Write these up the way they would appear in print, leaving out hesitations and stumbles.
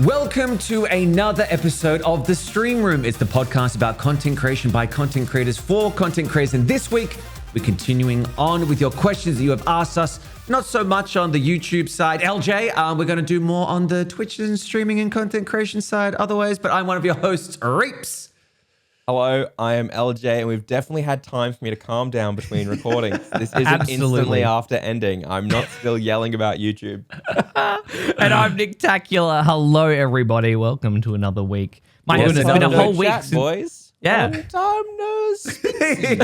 Welcome to another episode of The Stream Room. It's the podcast about content creation by content creators for content creators. And this week, we're continuing on with your questions that you have asked us. Not so much on the YouTube side. Eljay, we're going to do more on the Twitch and streaming and content creation side otherwise. But I'm one of your hosts, Reapz. Hello, I am Eljay, and we've definitely had time for me to calm down between recordings. This isn't instantly after ending. I'm not still yelling about YouTube. And I'm Nicktacular. Hello, everybody. Welcome to another week. My goodness, it's been a whole week since, boys. Yeah. Long time no speak.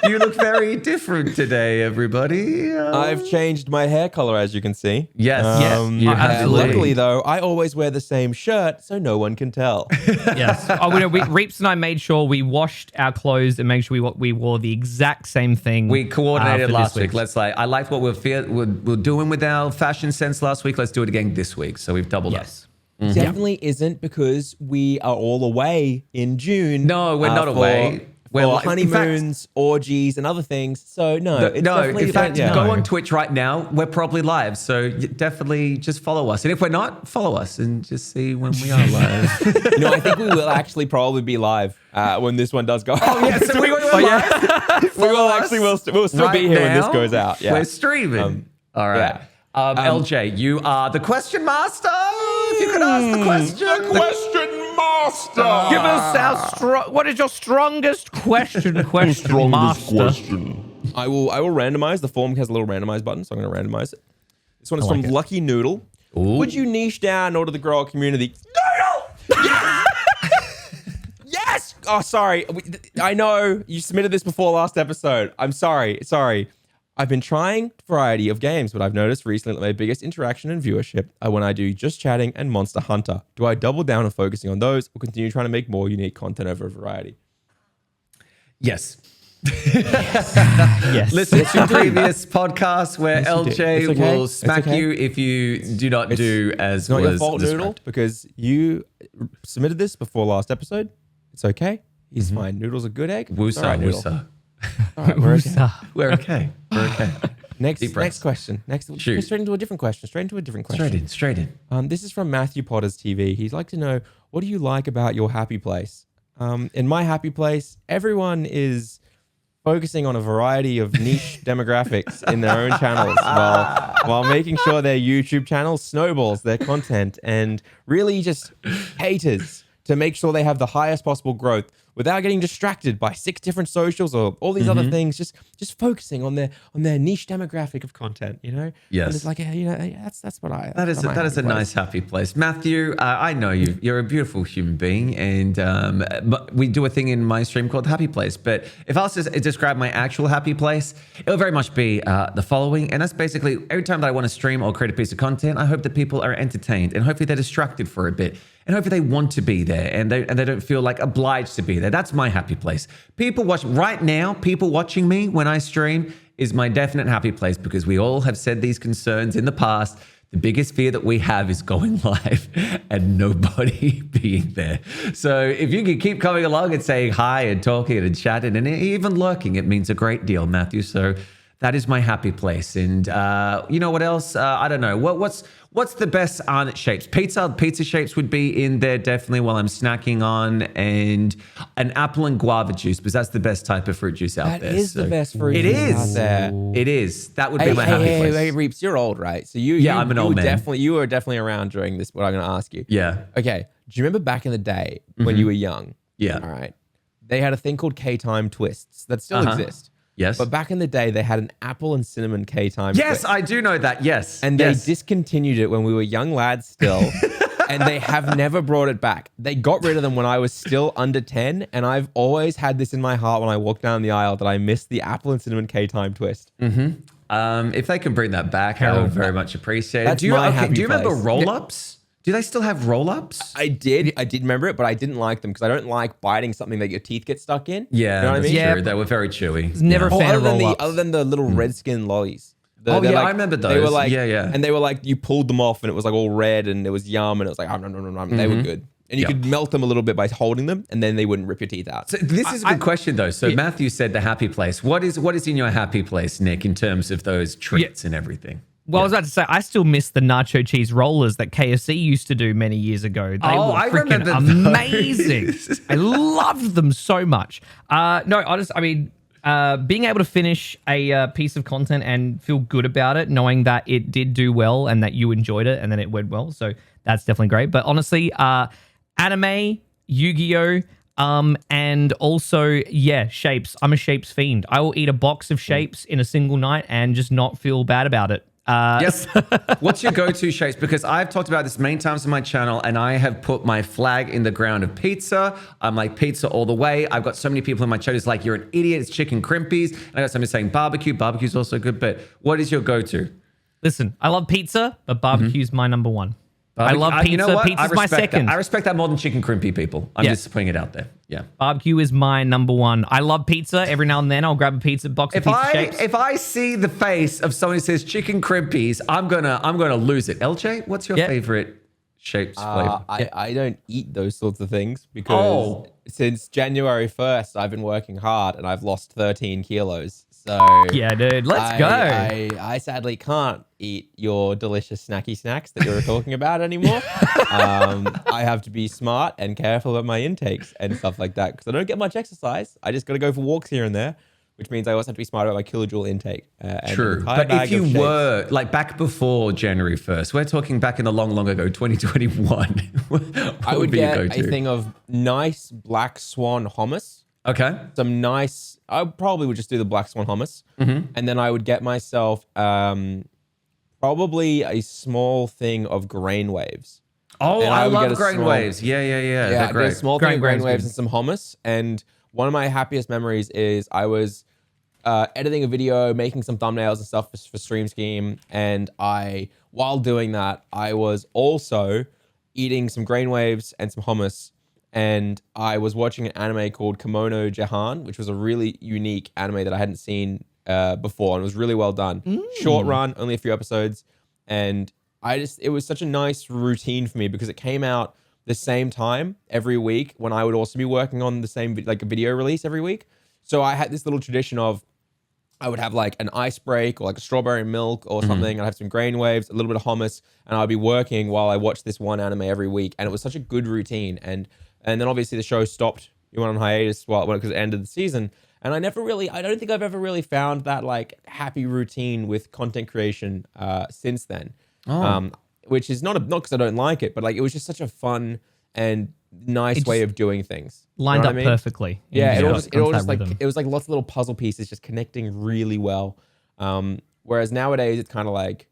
You look very different today, everybody. I've changed my hair color, as you can see. Yes, absolutely. Luckily, though, I always wear the same shirt, so no one can tell. Yes. Reapz and I made sure we washed our clothes and made sure we wore the exact same thing. We coordinated for last this week. I liked what we're doing with our fashion sense last week. Let's do it again this week. So we've doubled up. Yes. Definitely isn't, because we are all away in June. No, we're not away. For honeymoons, orgies, and other things. So no, in fact, go on Twitch right now. We're probably live, so definitely just follow us. And if we're not, follow us and just see when we are live. I think we will actually probably be live when this one does go out. Oh yeah, so we'll still be here when this goes out. Yeah. We're streaming. All right. Yeah. Eljay, you are the question master. If you could ask the question. The question master. Give us what is your strongest question, master? I will randomize. The form has a little randomize button, so I'm going to randomize it. This one is from Lucky Noodle. Ooh. Would you niche down in order to grow a community? Noodle! Yes! Oh, sorry. I know you submitted this before last episode. I'm sorry. I've been trying a variety of games, but I've noticed recently that my biggest interaction and viewership are when I do Just Chatting and Monster Hunter. Do I double down on focusing on those, or continue trying to make more unique content over a variety? Yes. Yes. Listen to previous podcasts where Eljay will smack you if you do not do as not was your fault, described. Noodle, because you submitted this before last episode. It's okay. He's fine. Noodle's a good egg. Woosah, All right, Noodle. woosah. All right, we're okay. We're okay. Next question. Shoot. Straight into a different question. Straight in. This is from Matthew Potter's TV. He'd like to know, what do you like about your happy place? In my happy place, everyone is focusing on a variety of niche demographics in their own channels while making sure their YouTube channel snowballs their content, and really just haters to make sure they have the highest possible growth without getting distracted by 6 different socials or all these other things. Just focusing on their niche demographic of content, Yes. And it's like, that's what I. That is a nice happy place, Matthew. I know you. You're a beautiful human being, and but we do a thing in my stream called Happy Place. But if I was to describe my actual happy place, it would very much be the following, and that's basically every time that I want to stream or create a piece of content, I hope that people are entertained, and hopefully they're distracted for a bit. And hopefully they want to be there, and they don't feel like obliged to be there. That's my happy place. People watching me when I stream is my definite happy place, because we all have said these concerns in the past. The biggest fear that we have is going live and nobody being there. So if you can keep coming along and saying hi and talking and chatting and even lurking, it means a great deal, Matthew. So that is my happy place. And you know what else? I don't know. What's the best shapes? Pizza shapes would be in there definitely while I'm snacking on, and an apple and guava juice, because that's the best type of fruit juice out there. That is the best fruit juice out there. It is. That would be my happy place. Hey, Reapz, you're old, right? So I'm an old man. You were definitely around during this, what I'm going to ask you. Yeah. Okay. Do you remember back in the day when you were young? Yeah. All right. They had a thing called K-Time twists that still exist. Yes. But back in the day, they had an apple and cinnamon K-Time Yes, twist. I do know that. Yes. And they discontinued it when we were young lads still. And they have never brought it back. They got rid of them when I was still under 10. And I've always had this in my heart when I walk down the aisle that I missed the apple and cinnamon K-Time twist. If they can bring that back, I would very much appreciate it. Do you remember roll-ups? Do they still have roll-ups? I did remember it, but I didn't like them because I don't like biting something that your teeth get stuck in. Yeah, you know what I mean? True. They were very chewy. Never a fan of roll-ups. Other than the little red skin lollies. I remember those. They were like, yeah. And they were like, you pulled them off and it was like all red and it was yum and it was like, they were good. And you could melt them a little bit by holding them, and then they wouldn't rip your teeth out. So this is a good question, though. So Matthew said the happy place. What is in your happy place, Nick, in terms of those treats and everything? Well, I was about to say, I still miss the nacho cheese rollers that KFC used to do many years ago. They were I freaking remember amazing. those. I loved them so much. Being able to finish a piece of content and feel good about it, knowing that it did do well and that you enjoyed it and then it went well. So that's definitely great. But honestly, anime, Yu-Gi-Oh! And also, shapes. I'm a shapes fiend. I will eat a box of shapes in a single night and just not feel bad about it. Yes. What's your go-to shapes? Because I've talked about this many times on my channel, and I have put my flag in the ground of pizza. I'm like pizza all the way. I've got so many people in my chat who's like, you're an idiot. It's chicken crimpies. And I got somebody saying barbecue. Barbecue's also good. But what is your go-to? Listen, I love pizza, but barbecue's my number one. I love pizza. You know what? Pizza's my second. I respect that more than chicken crimpy people. I'm just putting it out there. Yeah. Barbecue is my number one. I love pizza. Every now and then I'll grab a pizza box of pizza shapes. If I see the face of someone who says chicken crimpies, I'm gonna lose it. Eljay, what's your favorite shapes flavor? I don't eat those sorts of things because since January 1st, I've been working hard and I've lost 13 kilos. So yeah, dude, let's go. I sadly can't eat your delicious snacky snacks that you were talking about anymore. I have to be smart and careful about my intakes and stuff like that because I don't get much exercise. I just got to go for walks here and there, which means I also have to be smart about my kilojoule intake. True. But if you were, like back before January 1st, we're talking back in the long, long ago, 2021, I would get a thing of nice Black Swan hummus. Okay. I probably would just do the Black Swan hummus. And then I would get myself probably a small thing of grain waves. Oh, I love grain waves. Yeah. Yeah, great. a small thing of grain waves and some hummus. And one of my happiest memories is I was editing a video, making some thumbnails and stuff for Stream Scheme. And while doing that, I was also eating some grain waves and some hummus. And I was watching an anime called Kimono Jahan, which was a really unique anime that I hadn't seen before, and it was really well done. Short run, only a few episodes, and it was such a nice routine for me because it came out the same time every week when I would also be working on the same a video release every week. So I had this little tradition of I would have like an ice break or like a strawberry milk or something. I'd have some grain waves, a little bit of hummus, and I'd be working while I watched this one anime every week, and it was such a good routine. And then obviously the show stopped. You went on hiatus because it ended the season. And I don't think I've ever really found that like happy routine with content creation since then. Which is not because I don't like it, but like it was just such a fun and nice way of doing things. Lined up perfectly. Yeah, it was like lots of little puzzle pieces just connecting really well. Whereas nowadays it's kind of like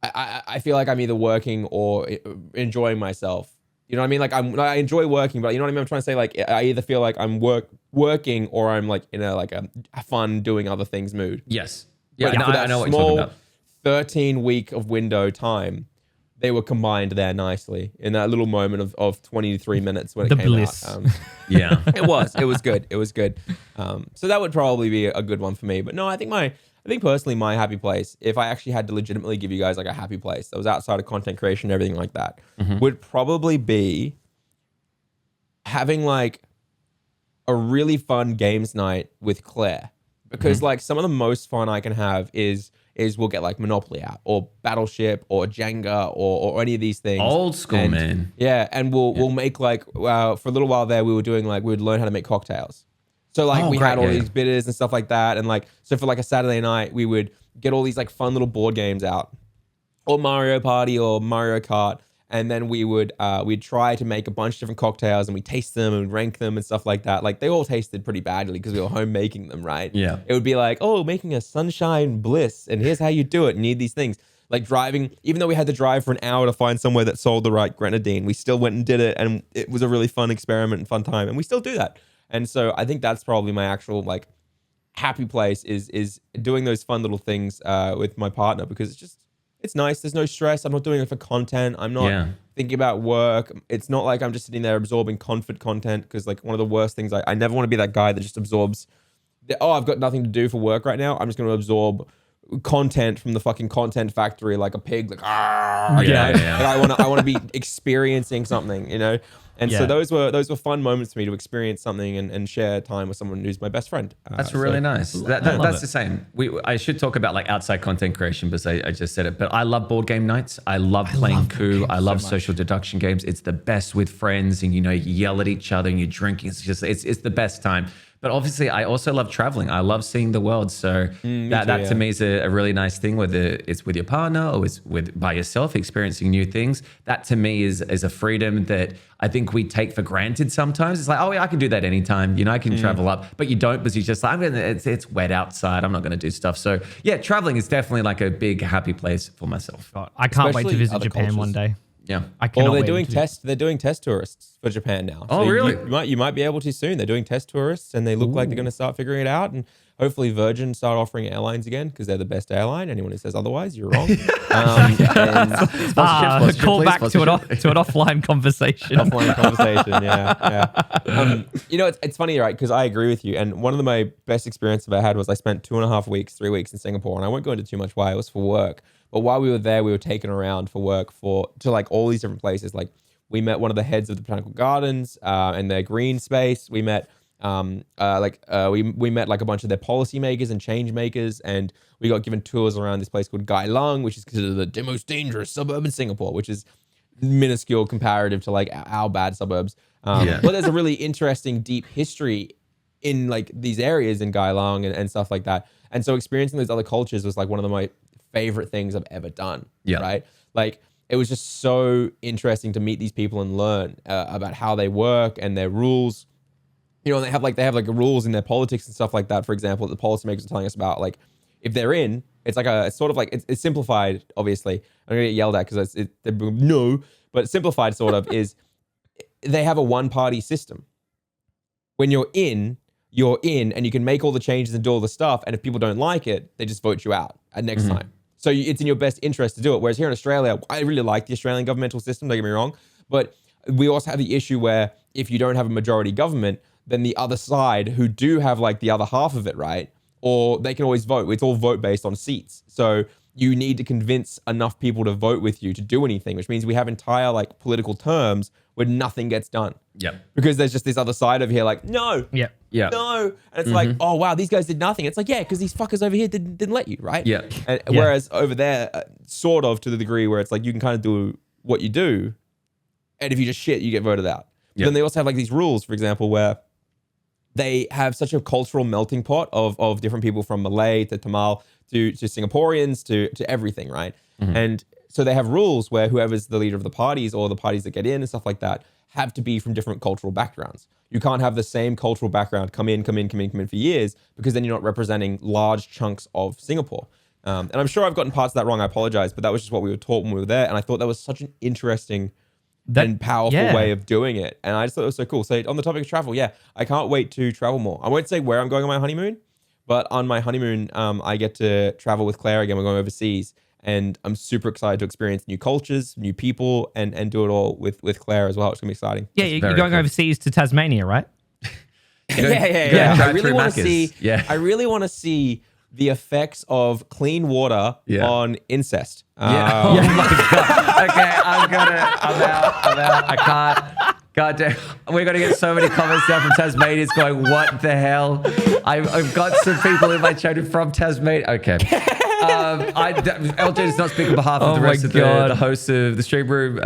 I feel like I'm either working or enjoying myself. You know what I mean? Like I enjoy working, but you know what I mean? I'm trying to say like I either feel like I'm working or I'm like in a fun doing other things mood. Yes. Yeah, I know what you're talking about. 13-week of window time, they were combined there nicely in that little moment of 23 minutes when it came bliss. out. Yeah. It was good. It was good. So that would probably be a good one for me. But no, I think personally my happy place, if I actually had to legitimately give you guys like a happy place that was outside of content creation and everything like that, would probably be having like a really fun games night with Claire. Because like some of the most fun I can have is we'll get like Monopoly out or Battleship or Jenga or any of these things. Old school, man. Yeah, and we'll make like for a little while there we would learn how to make cocktails. So like we had all these bitters and stuff like that, and like so for like a Saturday night we would get all these like fun little board games out, or Mario Party or Mario Kart, and then we'd try to make a bunch of different cocktails and we taste them and rank them and stuff like that. Like they all tasted pretty badly because we were home making them, right? Yeah. It would be like, making a Sunshine Bliss, and here's how you do it. You need these things. Like driving, even though we had to drive for an hour to find somewhere that sold the right grenadine, we still went and did it, and it was a really fun experiment and fun time, and we still do that. And so I think that's probably my actual like happy place is doing those fun little things with my partner, because it's nice. There's no stress. I'm not doing it for content. I'm not thinking about work. It's not like I'm just sitting there absorbing content, because like one of the worst things, I never want to be that guy that just absorbs, I've got nothing to do for work right now. I'm just going to absorb content from the fucking content factory like a pig, like, yeah. Like I want to be experiencing something, you know? And so those were fun moments for me to experience something and share time with someone who's my best friend. That's really nice. That's the same. I should talk about like outside content creation because I just said it, but I love board game nights. I love playing Coup. I love social deduction games. It's the best with friends, and you yell at each other and you're drinking. It's the best time. But obviously, I also love traveling. I love seeing the world. So that to me is a really nice thing, whether it's with your partner or it's by yourself, experiencing new things. That to me is a freedom that I think we take for granted sometimes. It's like, oh yeah, I can do that anytime. I can travel up, but you don't because you're just like, it's wet outside. I'm not going to do stuff. So yeah, traveling is definitely like a big happy place for myself. God, I can't wait to Especially visit other Japan cultures. one day. Yeah. I cannot Well, wait they're doing test tourists for Japan now. Oh, really? You might be able to soon. They're doing test tourists, and they look like they're going to start figuring it out. And hopefully, Virgin start offering airlines again because they're the best airline. Anyone who says otherwise, you're wrong. Call back to an offline conversation. Offline conversation, yeah. It's funny, right? Because I agree with you. And one of my best experiences I had was I spent 2.5 weeks, 3 weeks in Singapore, and I won't go into too much why. It was for work. But while we were there, we were taken around for work to like all these different places. Like we met one of the heads of the Botanical Gardens and their green space. We met we met like a bunch of their policymakers and change makers, and we got given tours around this place called Gai Lung, which is considered the most dangerous suburb in Singapore, which is minuscule comparative to like our bad suburbs. But there's a really interesting deep history in like these areas in Gai Lung and stuff like that. And so experiencing those other cultures was like one of my favorite things I've ever done. Yeah. Right. Like it was just so interesting to meet these people and learn about how they work and their rules. And they have like rules in their politics and stuff like that. For example, the policymakers are telling us about like if they're in, it's like it's sort of like it's simplified. Obviously, I'm gonna get yelled at because but simplified sort of is they have a one-party system. When you're in, and you can make all the changes and do all the stuff. And if people don't like it, they just vote you out at next time. So it's in your best interest to do it. Whereas here in Australia, I really like the Australian governmental system, don't get me wrong. But we also have the issue where if you don't have a majority government, then the other side who do have like the other half of it, right? Or they can always vote. It's all vote based on seats. So you need to convince enough people to vote with you to do anything, which means we have entire like political terms where nothing gets done. Yeah. Because there's just this other side of here like, no. Yeah. Yeah. No. And it's like, oh, wow, these guys did nothing. It's like, yeah, because these fuckers over here didn't let you, right? Yeah. And whereas over there, sort of to the degree where it's like you can kind of do what you do. And if you just shit, you get voted out. Yeah. Then they also have like these rules, for example, where they have such a cultural melting pot of different people from Malay to Tamil to Singaporeans to everything, right? And so they have rules where whoever's the leader of the parties or the parties that get in and stuff like that have to be from different cultural backgrounds. You can't have the same cultural background come in for years because then you're not representing large chunks of Singapore. And I'm sure I've gotten parts of that wrong. I apologize, but that was just what we were taught when we were there. And I thought that was such an interesting and powerful way of doing it. And I just thought it was so cool. So on the topic of travel, I can't wait to travel more. I won't say where I'm going on my honeymoon, but on my honeymoon, I get to travel with Claire again. We're going overseas. And I'm super excited to experience new cultures, new people, and do it all with Claire as well. It's going to be exciting. Yeah, you're going overseas to Tasmania, right? Yeah. I really want to see. Yeah. I really want to see the effects of clean water on incest. Oh my god. Okay, I'm out. I can't. God damn. We're going to get so many comments now from Tasmanians going, what the hell? I've got some people in my chat from Tasmania. Okay. Eljay does not speak on behalf of the rest of the hosts of the stream room,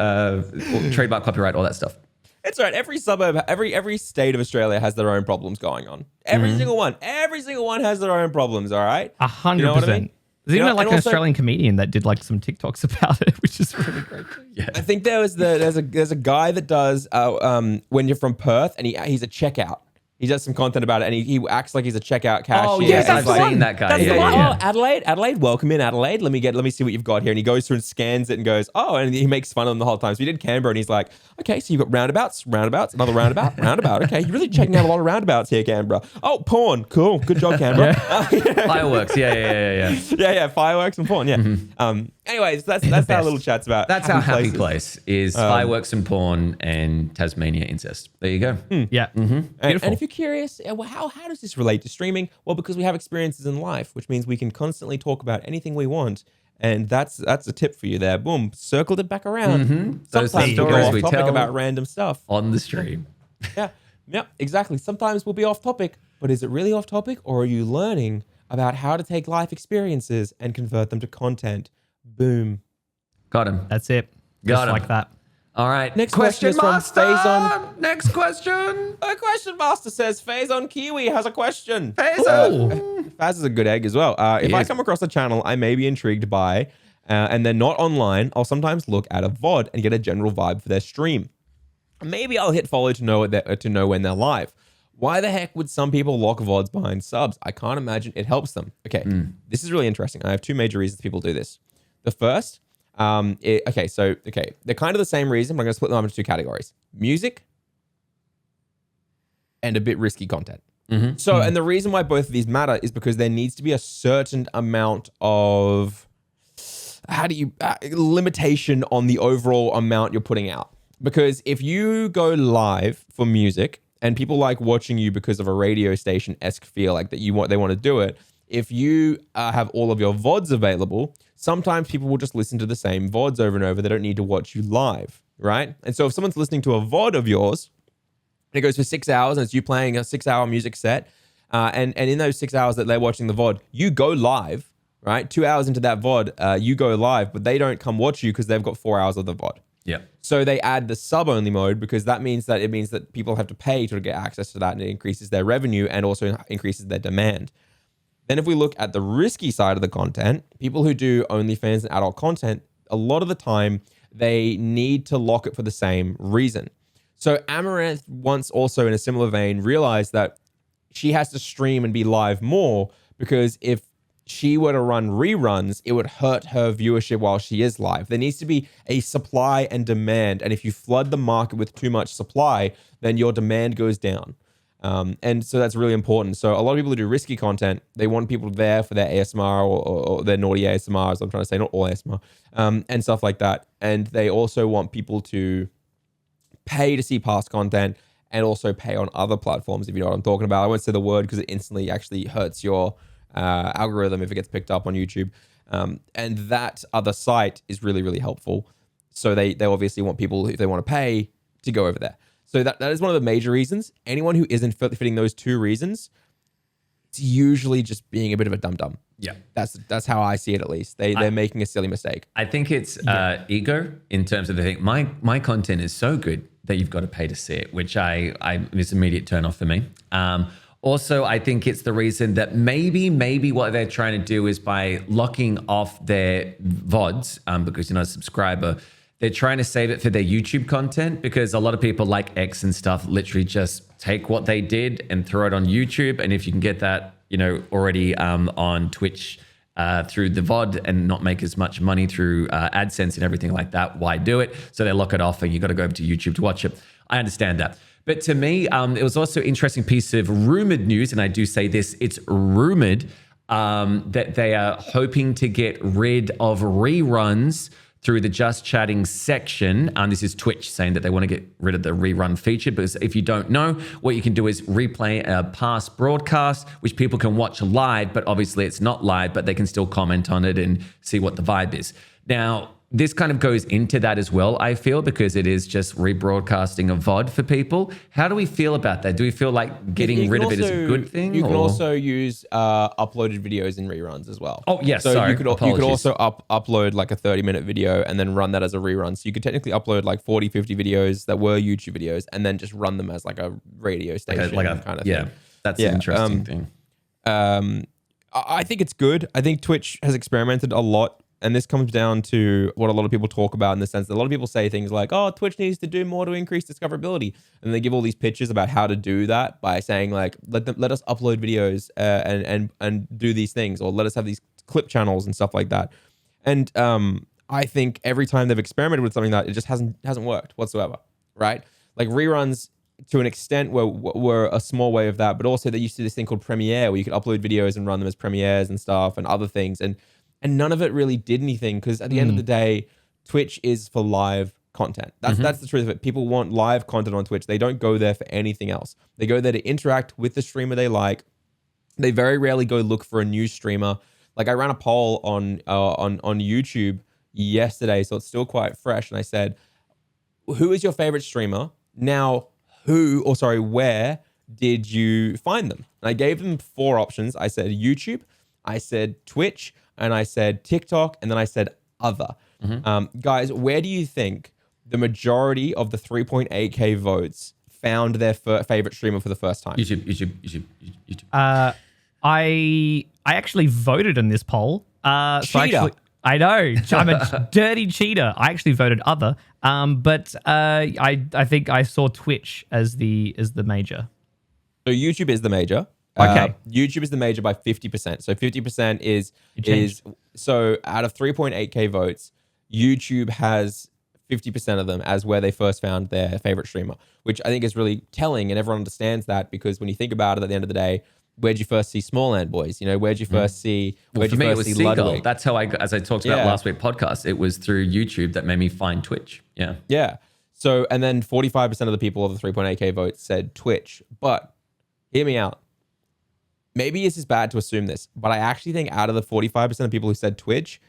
trademark, copyright, all that stuff. It's all right. Every suburb, every state of Australia has their own problems going on. Every single one has their own problems. All right, 100%. You know what I mean? There's even like an Australian comedian that did like some TikToks about it, which is really great. Yeah. I think there's a guy that does when you're from Perth and he's a checkout. He does some content about it, and he acts like he's a checkout cashier. Oh yes, I've seen that guy. Oh, Adelaide, welcome in Adelaide. Let me see what you've got here. And he goes through and scans it and goes, oh, and he makes fun of them the whole time. So he did Canberra, and he's like, okay, so you've got roundabouts, another roundabout. Okay, you're really checking out a lot of roundabouts here, Canberra. Oh, porn, cool, good job, Canberra. Fireworks, yeah, fireworks and porn, yeah. Anyways, that's our little chats about. That's our happy place is fireworks and porn and Tasmania incest. There you go. Yeah. And if you're curious, how does this relate to streaming? Well, because we have experiences in life, which means we can constantly talk about anything we want And that's a tip for you there. Boom, circled it back around. Those Sometimes we'll go stories off we topic tell about random stuff. on the stream. Yeah, exactly. Sometimes we'll be off topic, but is it really off topic, or are you learning about how to take life experiences and convert them to content? Boom. Got him. That's it. Got Just him. like that. All right. Next question is from Master. Faison. Next question. A question master says Faison Kiwi has a question. Faison. Faz is a good egg as well. If I is. come across a channel I may be intrigued by, and they're not online, I'll sometimes look at a VOD and get a general vibe for their stream. Maybe I'll hit follow to know when they're live. Why the heck would some people lock VODs behind subs? I can't imagine it helps them. Okay, This is really interesting. I have two major reasons people do this. The first, they're kind of the same reason, but I'm going to split them up into two categories: music and a bit risky content. And the reason why both of these matter is because there needs to be a certain amount of limitation on the overall amount you're putting out. Because if you go live for music and people like watching you because of a radio station-esque feel, like that they want to do it, if you have all of your VODs available, sometimes people will just listen to the same VODs over and over. They don't need to watch you live, right? And so if someone's listening to a VOD of yours, and it goes for 6 hours, and it's you playing a 6-hour music set, and in those 6 hours that they're watching the VOD, you go live, right? 2 hours into that VOD, you go live, but they don't come watch you because they've got 4 hours of the VOD. Yeah. So they add the sub-only mode because that means that people have to pay to get access to that, and it increases their revenue and also increases their demand. Then if we look at the risky side of the content, people who do OnlyFans and adult content, a lot of the time they need to lock it for the same reason. So Amaranth once also in a similar vein realized that she has to stream and be live more because if she were to run reruns, it would hurt her viewership while she is live. There needs to be a supply and demand. And if you flood the market with too much supply, then your demand goes down. And so that's really important. So a lot of people who do risky content, they want people there for their ASMR or their naughty ASMR, as I'm trying to say, not all ASMR, and stuff like that. And they also want people to pay to see past content and also pay on other platforms, if you know what I'm talking about. I won't say the word because it instantly actually hurts your algorithm if it gets picked up on YouTube. And that other site is really, really helpful. So they obviously want people, if they want to pay, to go over there. So that is one of the major reasons. Anyone who isn't fitting those two reasons, it's usually just being a bit of a dum-dum. Yeah. That's how I see it, at least. They're making a silly mistake. I think it's ego in terms of the thing. My content is so good that you've got to pay to see it, which is immediate turn off for me. Also, I think it's the reason that maybe what they're trying to do is by locking off their VODs, because you're not a subscriber, they're trying to save it for their YouTube content, because a lot of people like X and stuff literally just take what they did and throw it on YouTube. And if you can get that, already on Twitch through the VOD and not make as much money through AdSense and everything like that, why do it? So they lock it off and you got to go over to YouTube to watch it. I understand that. But to me, it was also an interesting piece of rumored news, and I do say this, it's rumored that they are hoping to get rid of reruns through the Just Chatting section. This is Twitch saying that they want to get rid of the rerun feature, because if you don't know, what you can do is replay a past broadcast, which people can watch live, but obviously it's not live, but they can still comment on it and see what the vibe is. Now, this kind of goes into that as well, I feel, because it is just rebroadcasting a VOD for people. How do we feel about that? Do we feel like getting rid of it is a good thing? You can also use uploaded videos in reruns as well. Oh, yes, so sorry. You could also upload like a 30-minute video and then run that as a rerun. So you could technically upload like 40, 50 videos that were YouTube videos and then just run them as like a radio station kind of thing. That's an interesting thing. I think it's good. I think Twitch has experimented a lot. And this comes down to what a lot of people talk about, in the sense that a lot of people say things like, oh, Twitch needs to do more to increase discoverability. And they give all these pitches about how to do that by saying like, let us upload videos and do these things, or let us have these clip channels and stuff like that. And I think every time they've experimented with something, that it just hasn't worked whatsoever, right? Like reruns to an extent were a small way of that, but also they used to do this thing called Premiere, where you could upload videos and run them as premieres and stuff and other things. And none of it really did anything, because at the end of the day, Twitch is for live content. That's the truth of it. People want live content on Twitch. They don't go there for anything else. They go there to interact with the streamer they like. They very rarely go look for a new streamer. Like I ran a poll on YouTube yesterday, so it's still quite fresh. And I said, who is your favorite streamer? Now, where did you find them? And I gave them 4 options. I said YouTube, I said Twitch, and I said TikTok, and then I said other. Guys, where do you think the majority of the 3.8K votes found their favorite streamer for the first time? YouTube. I actually voted in this poll. Cheater. I know. I'm a dirty cheater. I actually voted other. But I think I saw Twitch as the major. So YouTube is the major. Okay. YouTube is the major by 50%. So 50% is so out of 3.8K votes, YouTube has 50% of them as where they first found their favorite streamer, which I think is really telling, and everyone understands that because when you think about it, at the end of the day, where'd you first see Smallland Boys? You know, where'd you first see? Well, for me, it was Seagull. Ludwig? That's how as I talked about last week podcast, it was through YouTube that made me find Twitch. Yeah. Yeah. So, and then 45% of the people of the 3.8K votes said Twitch. But hear me out. Maybe it's just bad to assume this, but I actually think out of the 45% of people who said Twitch,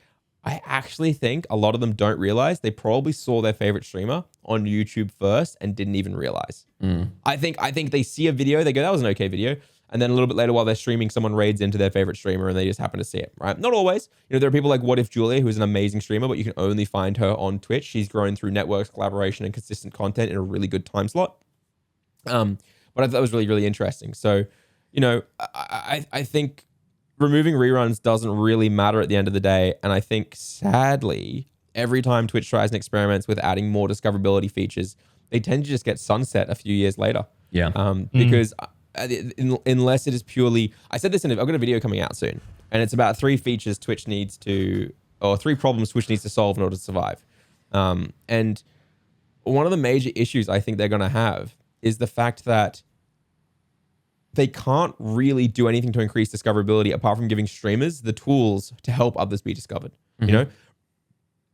I actually think a lot of them don't realize they probably saw their favorite streamer on YouTube first and didn't even realize. I think they see a video, they go, that was an okay video. And then a little bit later while they're streaming, someone raids into their favorite streamer and they just happen to see it, right? Not always. You know, there are people like What If Julia, who's an amazing streamer, but you can only find her on Twitch. She's grown through networks, collaboration, and consistent content in a really good time slot. But I thought that was really, really interesting. So, you know, I think removing reruns doesn't really matter at the end of the day. And I think, sadly, every time Twitch tries and experiments with adding more discoverability features, they tend to just get sunset a few years later. Yeah. Because unless it is purely, I said this I've got a video coming out soon, and it's about 3 features Twitch needs to, or 3 problems Twitch needs to solve in order to survive. And one of the major issues I think they're going to have is the fact that they can't really do anything to increase discoverability apart from giving streamers the tools to help others be discovered. You know,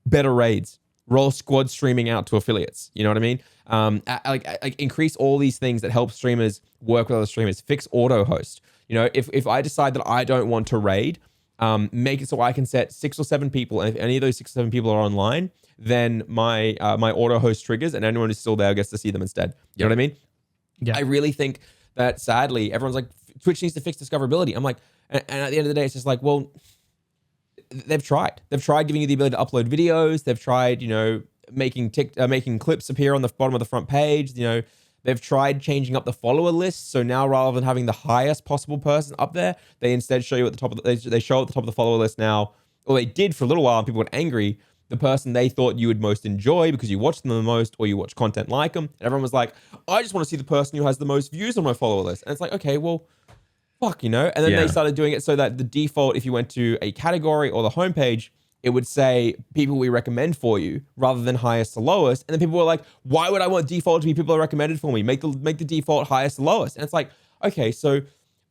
better raids, roll squad streaming out to affiliates. You know what I mean? Like increase all these things that help streamers work with other streamers. Fix auto host. You know, if I decide that I don't want to raid, make it so I can set 6 or 7 people, and if any of those 6 or 7 people are online, then my my auto host triggers, and anyone who's still there gets to see them instead. You know what I mean? Yeah. I really think that, sadly, everyone's like, Twitch needs to fix discoverability. I'm like, and at the end of the day, it's just like, well, they've tried. They've tried giving you the ability to upload videos. They've tried, you know, making clips appear on the bottom of the front page. You know, they've tried changing up the follower list. So now, rather than having the highest possible person up there, they instead show you at the top of they show at the top of the follower list now, or they did for a little while, and people got angry. The person they thought you would most enjoy because you watch them the most, or you watch content like them. And everyone was like, I just want to see the person who has the most views on my follower list. And it's like, okay, well, fuck, you know? And then they started doing it so that the default, if you went to a category or the homepage, it would say people we recommend for you rather than highest to lowest. And then people were like, why would I want default to be people that are recommended for me? Make the default highest to lowest. And it's like, okay, so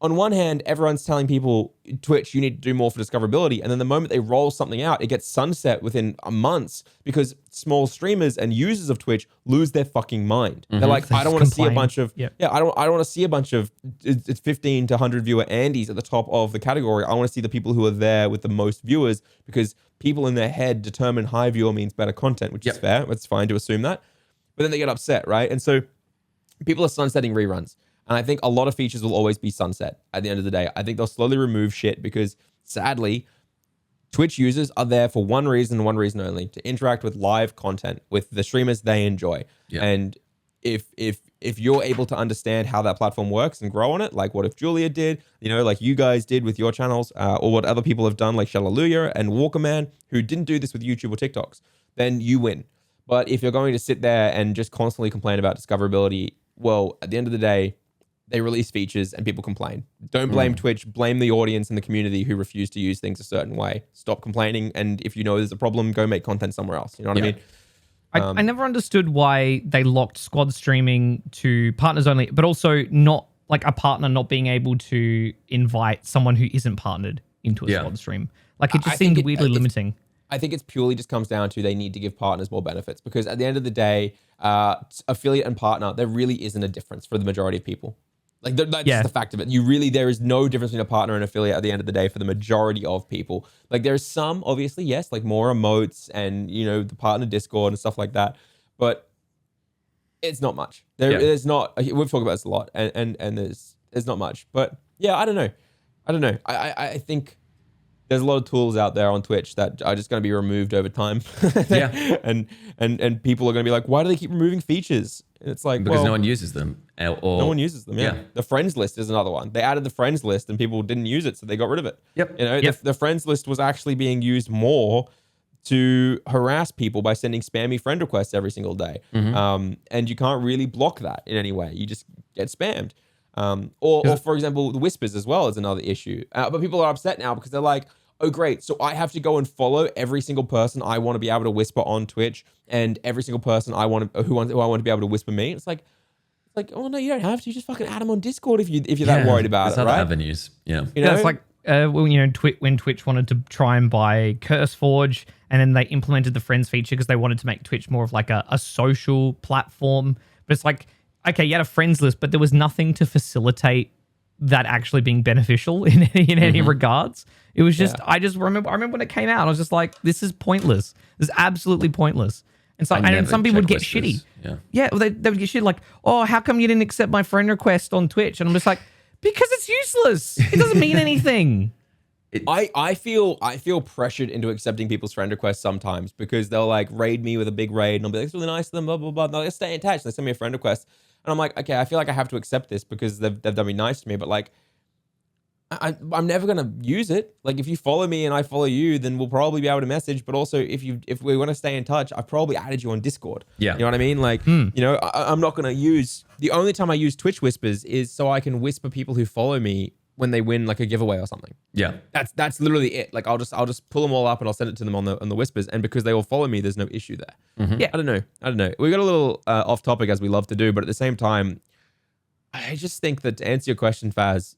on one hand, everyone's telling people, Twitch, you need to do more for discoverability. And then the moment they roll something out, it gets sunset within months because small streamers and users of Twitch lose their fucking mind. They're like, I don't want to see a bunch of, I don't want to see a bunch of it's 15 to 100 viewer Andys at the top of the category. I want to see the people who are there with the most viewers, because people in their head determine high viewer means better content, which is fair. It's fine to assume that. But then they get upset, right? And so people are sunsetting reruns. And I think a lot of features will always be sunset at the end of the day. I think they'll slowly remove shit because, sadly, Twitch users are there for one reason only, to interact with live content with the streamers they enjoy. And if you're able to understand how that platform works and grow on it, like What If Julia did, you know, like you guys did with your channels, or what other people have done like Shalaluya and Walkerman, who didn't do this with YouTube or TikToks, then you win. But if you're going to sit there and just constantly complain about discoverability, well, at the end of the day, they release features and people complain. Don't blame Twitch, blame the audience and the community who refuse to use things a certain way. Stop complaining. And if you know there's a problem, go make content somewhere else. You know what I mean? I never understood why they locked squad streaming to partners only, but also not like a partner not being able to invite someone who isn't partnered into a squad stream. Like it just seemed weirdly limiting. I think it's purely just comes down to they need to give partners more benefits, because at the end of the day, affiliate and partner, there really isn't a difference for the majority of people. Like that's just the fact of it. There is no difference between a partner and affiliate at the end of the day for the majority of people. Like there's some, obviously, yes, like more emotes and, the partner Discord and stuff like that. But it's not much. There's not, we've talked about this a lot and there's not much. But yeah, I don't know. I think there's a lot of tools out there on Twitch that are just going to be removed over time. And people are going to be like, why do they keep removing features? And it's like, because no one uses them. No one uses them. Yeah. The friends list is another one. They added the friends list and people didn't use it, so they got rid of it. Yep. The friends list was actually being used more to harass people by sending spammy friend requests every single day. And you can't really block that in any way. You just get spammed. Or for example, the whispers as well is another issue. But people are upset now because they're like, oh, great. So I have to go and follow every single person I want to be able to whisper on Twitch and every single person who I want to be able to whisper me. It's like, oh no, you don't have to. You just fucking add them on Discord if you're that worried about it, other right? avenues. Yeah. It's like when Twitch wanted to try and buy CurseForge, and then they implemented the friends feature because they wanted to make Twitch more of like a social platform. But it's like, okay, you had a friends list, but there was nothing to facilitate that actually being beneficial in any regards. It was just, I remember when it came out, I was just like, this is pointless. This is absolutely pointless. And so, and some people would get shitty. Yeah, well, they would get shitty like, oh, how come you didn't accept my friend request on Twitch? And I'm just like, because it's useless. It doesn't mean anything. I feel pressured into accepting people's friend requests sometimes because they'll like raid me with a big raid and I'll be like, it's really nice of them, blah, blah, blah. And they'll like, stay in touch. They send me a friend request. And I'm like, okay, I feel like I have to accept this because they've done me nice to me. But like, I'm never going to use it. Like if you follow me and I follow you, then we'll probably be able to message. But also if we want to stay in touch, I've probably added you on Discord. Yeah. You know what I mean? Like, I'm not going to use, the only time I use Twitch whispers is so I can whisper people who follow me when they win like a giveaway or something. Yeah. That's literally it. Like I'll just pull them all up and I'll send it to them on the whispers. And because they all follow me, there's no issue there. Yeah. I don't know. We got a little off topic as we love to do, but at the same time, I just think that to answer your question, Faz,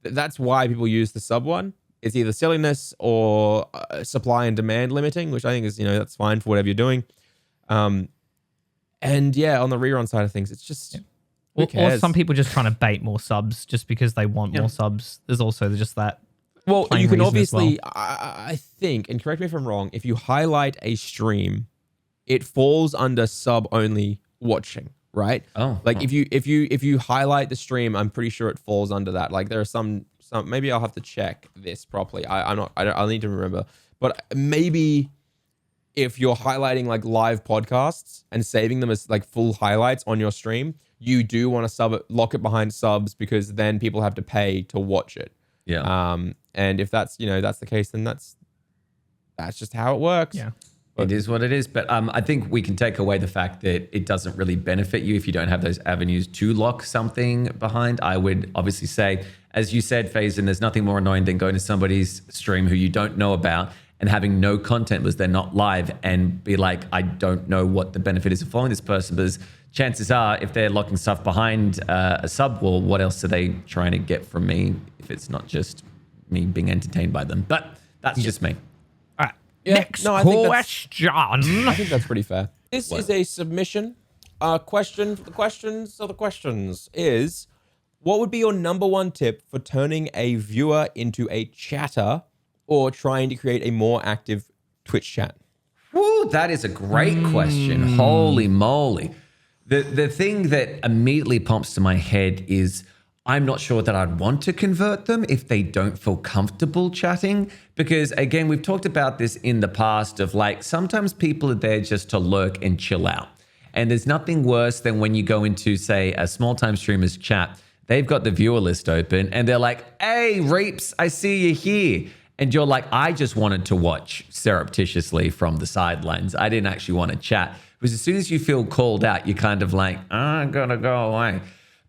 that's why people use the sub one. It's either silliness or supply and demand limiting, which I think is, that's fine for whatever you're doing. And yeah, on the rerun side of things, it's just... Yeah. Or some people just trying to bait more subs just because they want more subs. There's also just that. Well, you can obviously, I think, and correct me if I'm wrong, if you highlight a stream, it falls under sub only watching, right? If you highlight the stream, I'm pretty sure it falls under that. Like there are some maybe I'll have to check this properly. I'll need to remember, but maybe if you're highlighting like live podcasts and saving them as like full highlights on your stream, you do want to lock it behind subs because then people have to pay to watch it. Yeah. And if that's the case, then that's just how it works. Yeah. It is what it is. But I think we can take away the fact that it doesn't really benefit you if you don't have those avenues to lock something behind. I would obviously say, as you said, Faison, there's nothing more annoying than going to somebody's stream who you don't know about and having no content because they're not live and be like, I don't know what the benefit is of following this person, because chances are if they're locking stuff behind a sub wall, what else are they trying to get from me if it's not just me being entertained by them? But that's just me. All right. Yeah, next question. I think that's pretty fair. This is a submission. Question for the questions is, what would be your number one tip for turning a viewer into a chatter or trying to create a more active Twitch chat? Woo, that is a great question. Holy moly. The thing that immediately pops to my head is I'm not sure that I'd want to convert them if they don't feel comfortable chatting. Because again, we've talked about this in the past of like, sometimes people are there just to lurk and chill out. And there's nothing worse than when you go into, say, a small time streamer's chat, they've got the viewer list open and they're like, hey, Reapz, I see you here. And you're like, I just wanted to watch surreptitiously from the sidelines. I didn't actually want to chat. Because as soon as you feel called out, you're kind of like, I'm going to go away.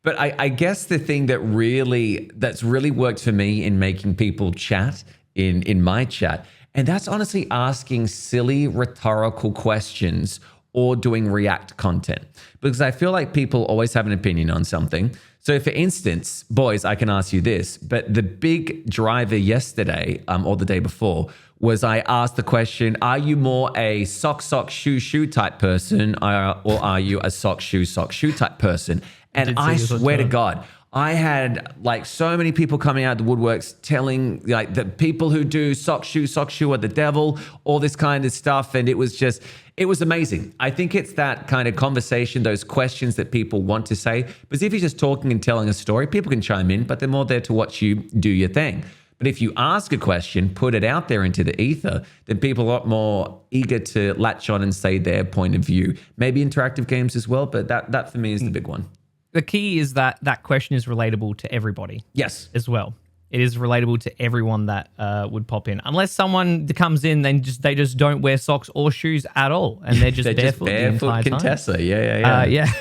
But I guess the thing that's really worked for me in making people chat in my chat, and that's honestly asking silly rhetorical questions or doing react content. Because I feel like people always have an opinion on something. So for instance, boys, I can ask you this, but the big driver yesterday or the day before was I asked the question, are you more a sock, shoe type person or are you a sock, shoe type person? And I swear to God, I had like so many people coming out of the woodworks telling like the people who do sock shoe are the devil, all this kind of stuff. And it was amazing. I think it's that kind of conversation, those questions that people want to say. Because if you're just talking and telling a story, people can chime in, but they're more there to watch you do your thing. But if you ask a question, put it out there into the ether, then people are a lot more eager to latch on and say their point of view. Maybe interactive games as well, but that for me is the big one. The key is that question is relatable to everybody. Yes. As well. It is relatable to everyone that would pop in. Unless someone comes in, they just don't wear socks or shoes at all. And they're just barefoot the entire time. Contessa. Yeah. Yeah.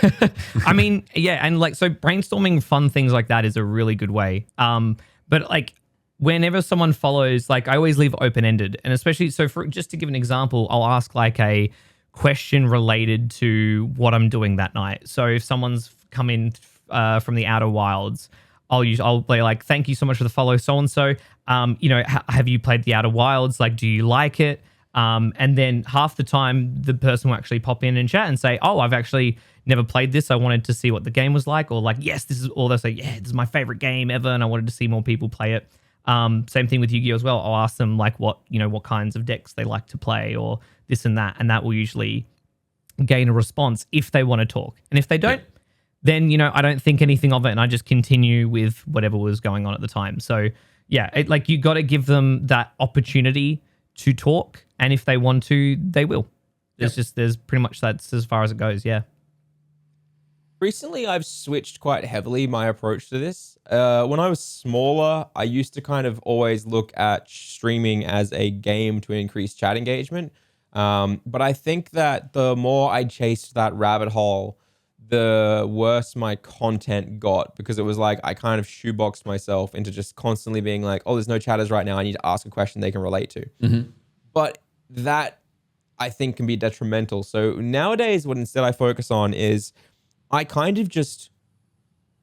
I mean, yeah. And like, so brainstorming fun things like that is a really good way. But like, whenever someone follows, like I always leave open-ended. And especially, so for just to give an example, I'll ask like a question related to what I'm doing that night. So if someone's come in from the Outer Wilds, I'll play like, thank you so much for the follow, so-and-so. Have you played the Outer Wilds? Like, do you like it? And then half the time the person will actually pop in and chat and say, oh, I've actually never played this. I wanted to see what the game was like. Or like, yes, or they'll say, yeah, this is my favorite game ever. And I wanted to see more people play it. Same thing with Yu-Gi-Oh as well. I'll ask them like what kinds of decks they like to play or this and that. And that will usually gain a response if they want to talk. And if they don't, then, I don't think anything of it and I just continue with whatever was going on at the time. So yeah, you got to give them that opportunity to talk. And if they want to, they will. There's pretty much that's as far as it goes. Yeah. Recently, I've switched quite heavily my approach to this. When I was smaller, I used to kind of always look at streaming as a game to increase chat engagement. But I think that the more I chased that rabbit hole, the worse my content got, because it was like I kind of shoeboxed myself into just constantly being like, oh, there's no chatters right now. I need to ask a question they can relate to. Mm-hmm. But that, I think, can be detrimental. So nowadays, what instead I focus on is I kind of just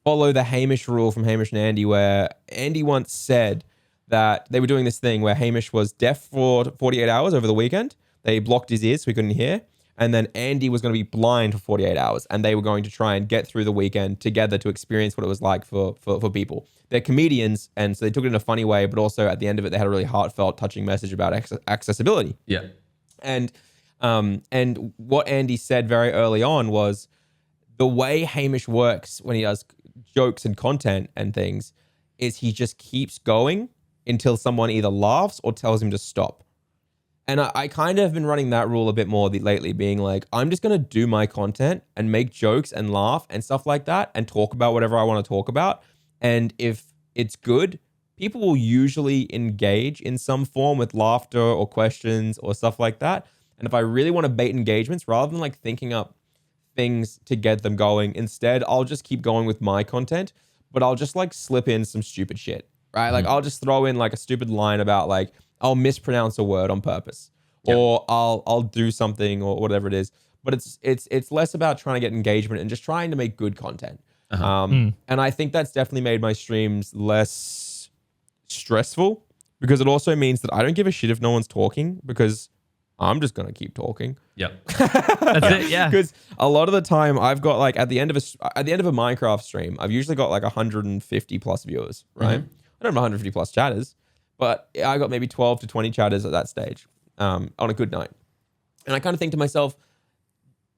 follow the Hamish rule from Hamish and Andy, where Andy once said that they were doing this thing where Hamish was deaf for 48 hours over the weekend. They blocked his ears so he couldn't hear. And then Andy was going to be blind for 48 hours. And they were going to try and get through the weekend together to experience what it was like for people. They're comedians, and so they took it in a funny way, but also at the end of it, they had a really heartfelt, touching message about accessibility. Yeah. And what Andy said very early on was the way Hamish works when he does jokes and content and things is he just keeps going until someone either laughs or tells him to stop. And I kind of have been running that rule a bit more lately, being like, I'm just going to do my content and make jokes and laugh and stuff like that and talk about whatever I want to talk about. And if it's good, people will usually engage in some form with laughter or questions or stuff like that. And if I really want to bait engagements, rather than like thinking up things to get them going, instead, I'll just keep going with my content, but I'll just like slip in some stupid shit, right? Like I'll just throw in like a stupid line about like, I'll mispronounce a word on purpose, or I'll do something or whatever it is. But it's less about trying to get engagement and just trying to make good content. And I think that's definitely made my streams less stressful, because it also means that I don't give a shit if no one's talking, because I'm just gonna keep talking. Yep. That's it. Yeah. Because a lot of the time I've got like at the end of a Minecraft stream, I've usually got like 150 plus viewers, right? I don't have 150 plus chatters, but I got maybe 12 to 20 chatters at that stage on a good night. And I kind of think to myself,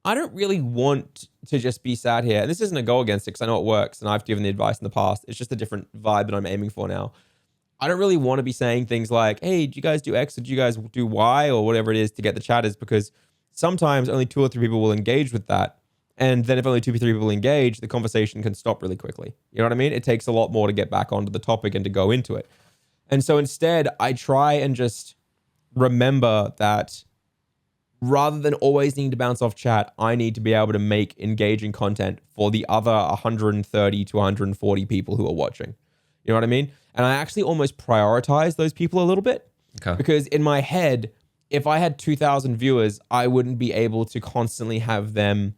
I don't really want to just be sat here. And this isn't a go against it, because I know it works and I've given the advice in the past. It's just a different vibe that I'm aiming for now. I don't really want to be saying things like, hey, do you guys do X or do you guys do Y or whatever it is to get the chatters? Because sometimes only 2 or 3 people will engage with that. And then if only 2 or 3 people engage, the conversation can stop really quickly. You know what I mean? It takes a lot more to get back onto the topic and to go into it. And so instead, I try and just remember that rather than always needing to bounce off chat, I need to be able to make engaging content for the other 130 to 140 people who are watching. You know what I mean? And I actually almost prioritize those people a little bit. Okay. Because in my head, if I had 2,000 viewers, I wouldn't be able to constantly have them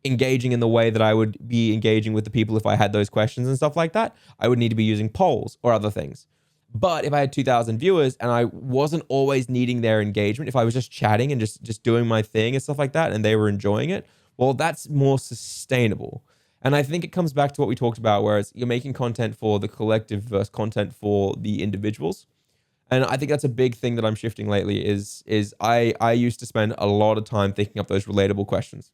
engaging in the way that I would be engaging with the people if I had those questions and stuff like that. I would need to be using polls or other things. But if I had 2,000 viewers and I wasn't always needing their engagement, if I was just chatting and just doing my thing and stuff like that, and they were enjoying it, well, that's more sustainable. And I think it comes back to what we talked about, whereas you're making content for the collective versus content for the individuals. And I think that's a big thing that I'm shifting lately is I used to spend a lot of time thinking up those relatable questions.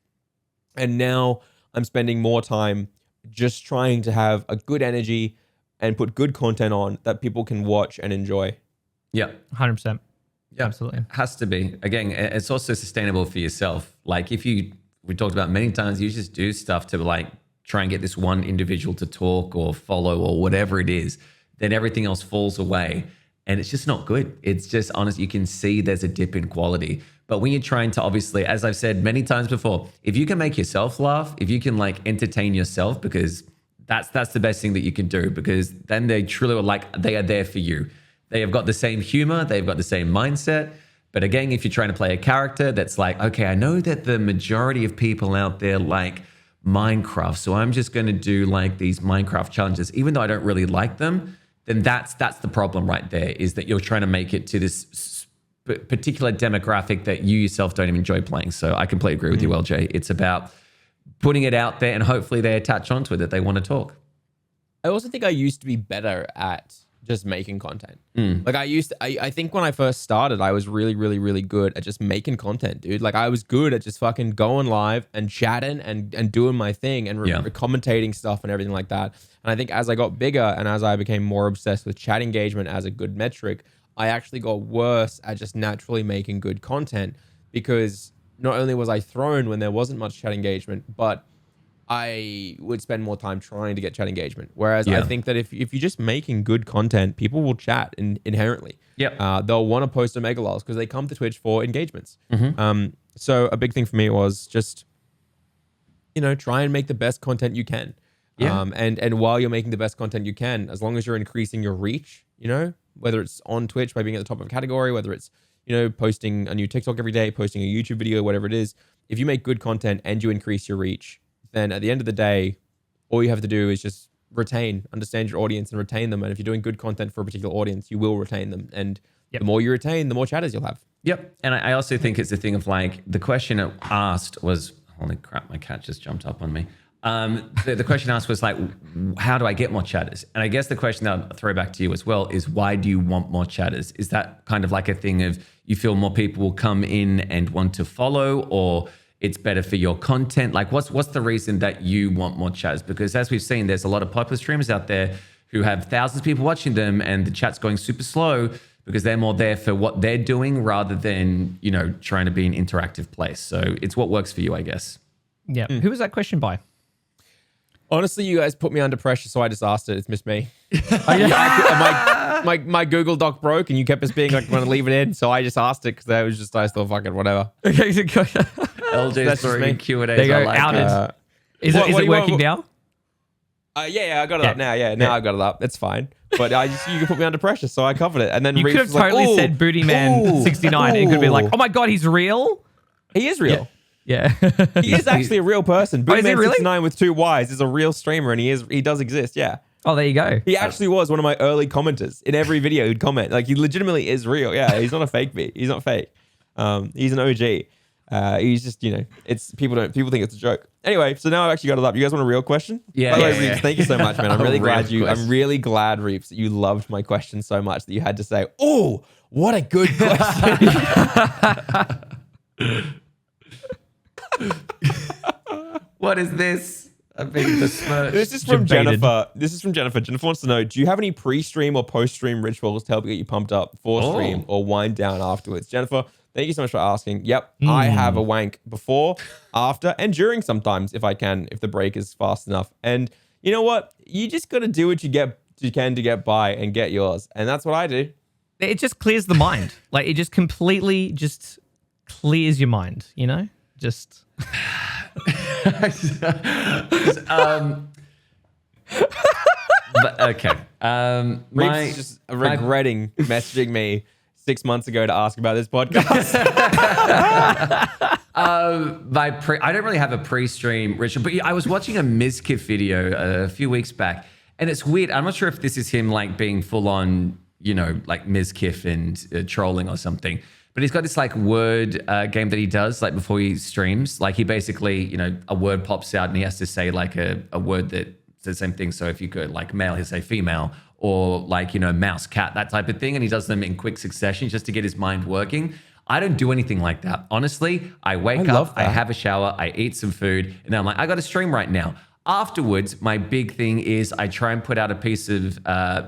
And now I'm spending more time just trying to have a good energy and put good content on that people can watch and enjoy. Yeah. 100%. Yeah, Absolutely. has to be. Again, it's also sustainable for yourself. Like we talked about many times, you just do stuff to like try and get this one individual to talk or follow or whatever it is, then everything else falls away. And it's just not good. It's just honest. You can see there's a dip in quality. But when you're trying to, obviously, as I've said many times before, if you can make yourself laugh, if you can like entertain yourself, because that's the best thing that you can do, because then they truly are like, they are there for you. They have got the same humor. They've got the same mindset. But again, if you're trying to play a character that's like, okay, I know that the majority of people out there like Minecraft, so I'm just going to do like these Minecraft challenges, even though I don't really like them, then that's the problem right there, is that you're trying to make it to this particular demographic that you yourself don't even enjoy playing. So I completely agree with you, Eljay. It's about putting it out there and hopefully they attach onto it, that they want to talk. I also think I used to be better at just making content. Like I think when I first started, I was really, really, really good at just making content, dude. Like I was good at just fucking going live and chatting and doing my thing and commentating stuff and everything like that. And I think as I got bigger and as I became more obsessed with chat engagement as a good metric, I actually got worse at just naturally making good content, because not only was I thrown when there wasn't much chat engagement, but I would spend more time trying to get chat engagement. Whereas I think that if you're just making good content, people will chat inherently. They'll want to post Omega Lols because they come to Twitch for engagements. So a big thing for me was just, try and make the best content you can. And while you're making the best content you can, as long as you're increasing your reach, whether it's on Twitch by being at the top of a category, whether it's, posting a new TikTok every day, posting a YouTube video, whatever it is, if you make good content and you increase your reach, then at the end of the day, all you have to do is just understand your audience and retain them. And if you're doing good content for a particular audience, you will retain them. And the more you retain, the more chatters you'll have. Yep. And I also think it's a thing of like, the question it asked was, holy crap, my cat just jumped up on me. The question asked was like, how do I get more chatters? And I guess the question that I'll throw back to you as well is, why do you want more chatters? Is that kind of like a thing of you feel more people will come in and want to follow, or it's better for your content? Like what's the reason that you want more chatters? Because as we've seen, there's a lot of popular streamers out there who have thousands of people watching them and the chat's going super slow because they're more there for what they're doing rather than, trying to be an interactive place. So it's what works for you, I guess. Yeah. Who was that question by? Honestly, you guys put me under pressure, so I just asked it. It's missed me. My Google Doc broke, and you kept us being like, "Want to leave it in?" So I just asked it because I thought, fucking whatever. Eljay's story Q&A. There you go. Outed. Is it working now? Yeah, I got it up now. Yeah, now I got it up. It's fine. But you could put me under pressure, so I covered it. And then you could have totally said Booty Man 69. It could be like, oh my god, he's real. He is real. Yeah. He is actually a real person. Booty Man really? 69 with 2 Ys is a real streamer, and he does exist. Yeah. Oh, there you go. He actually was one of my early commenters. In every video, he'd comment. Like, he legitimately is real. Yeah, he's not a fake beat. He's not fake. He's an OG. He's just, it's people think it's a joke. Anyway, so now I've actually got it up. You guys want a real question? Yeah. By the way, Reapz, thank you so much, man. I'm really glad Reapz, that you loved my question so much that you had to say, "Oh, what a good question." What is this? I think the smirch. This is from Jennifer. Jennifer wants to know, do you have any pre-stream or post-stream rituals to help get you pumped up for stream or wind down afterwards? Jennifer, thank you so much for asking. Yep, I have a wank before, after, and during sometimes if I can, if the break is fast enough. And you know what? You just got to do what you can to get by and get yours. And that's what I do. It just clears the mind. Like, it just completely just clears your mind, Just... but, okay. Reapz is just regretting messaging me 6 months ago to ask about this podcast. I don't really have a pre-stream ritual, but I was watching a Mizkif video a few weeks back, and it's weird. I'm not sure if this is him like being full on, like Mizkif and trolling or something. But he's got this like word game that he does like before he streams. Like he basically, you know, a word pops out and he has to say like a word that says the same thing. So if you could like male, he'll say female, or like, you know, mouse, cat, that type of thing. And he does them in quick succession just to get his mind working. I don't do anything like that. Honestly, I wake up, I have a shower, I eat some food, and then I'm like, I got to stream right now. Afterwards, my big thing is I try and put out a piece of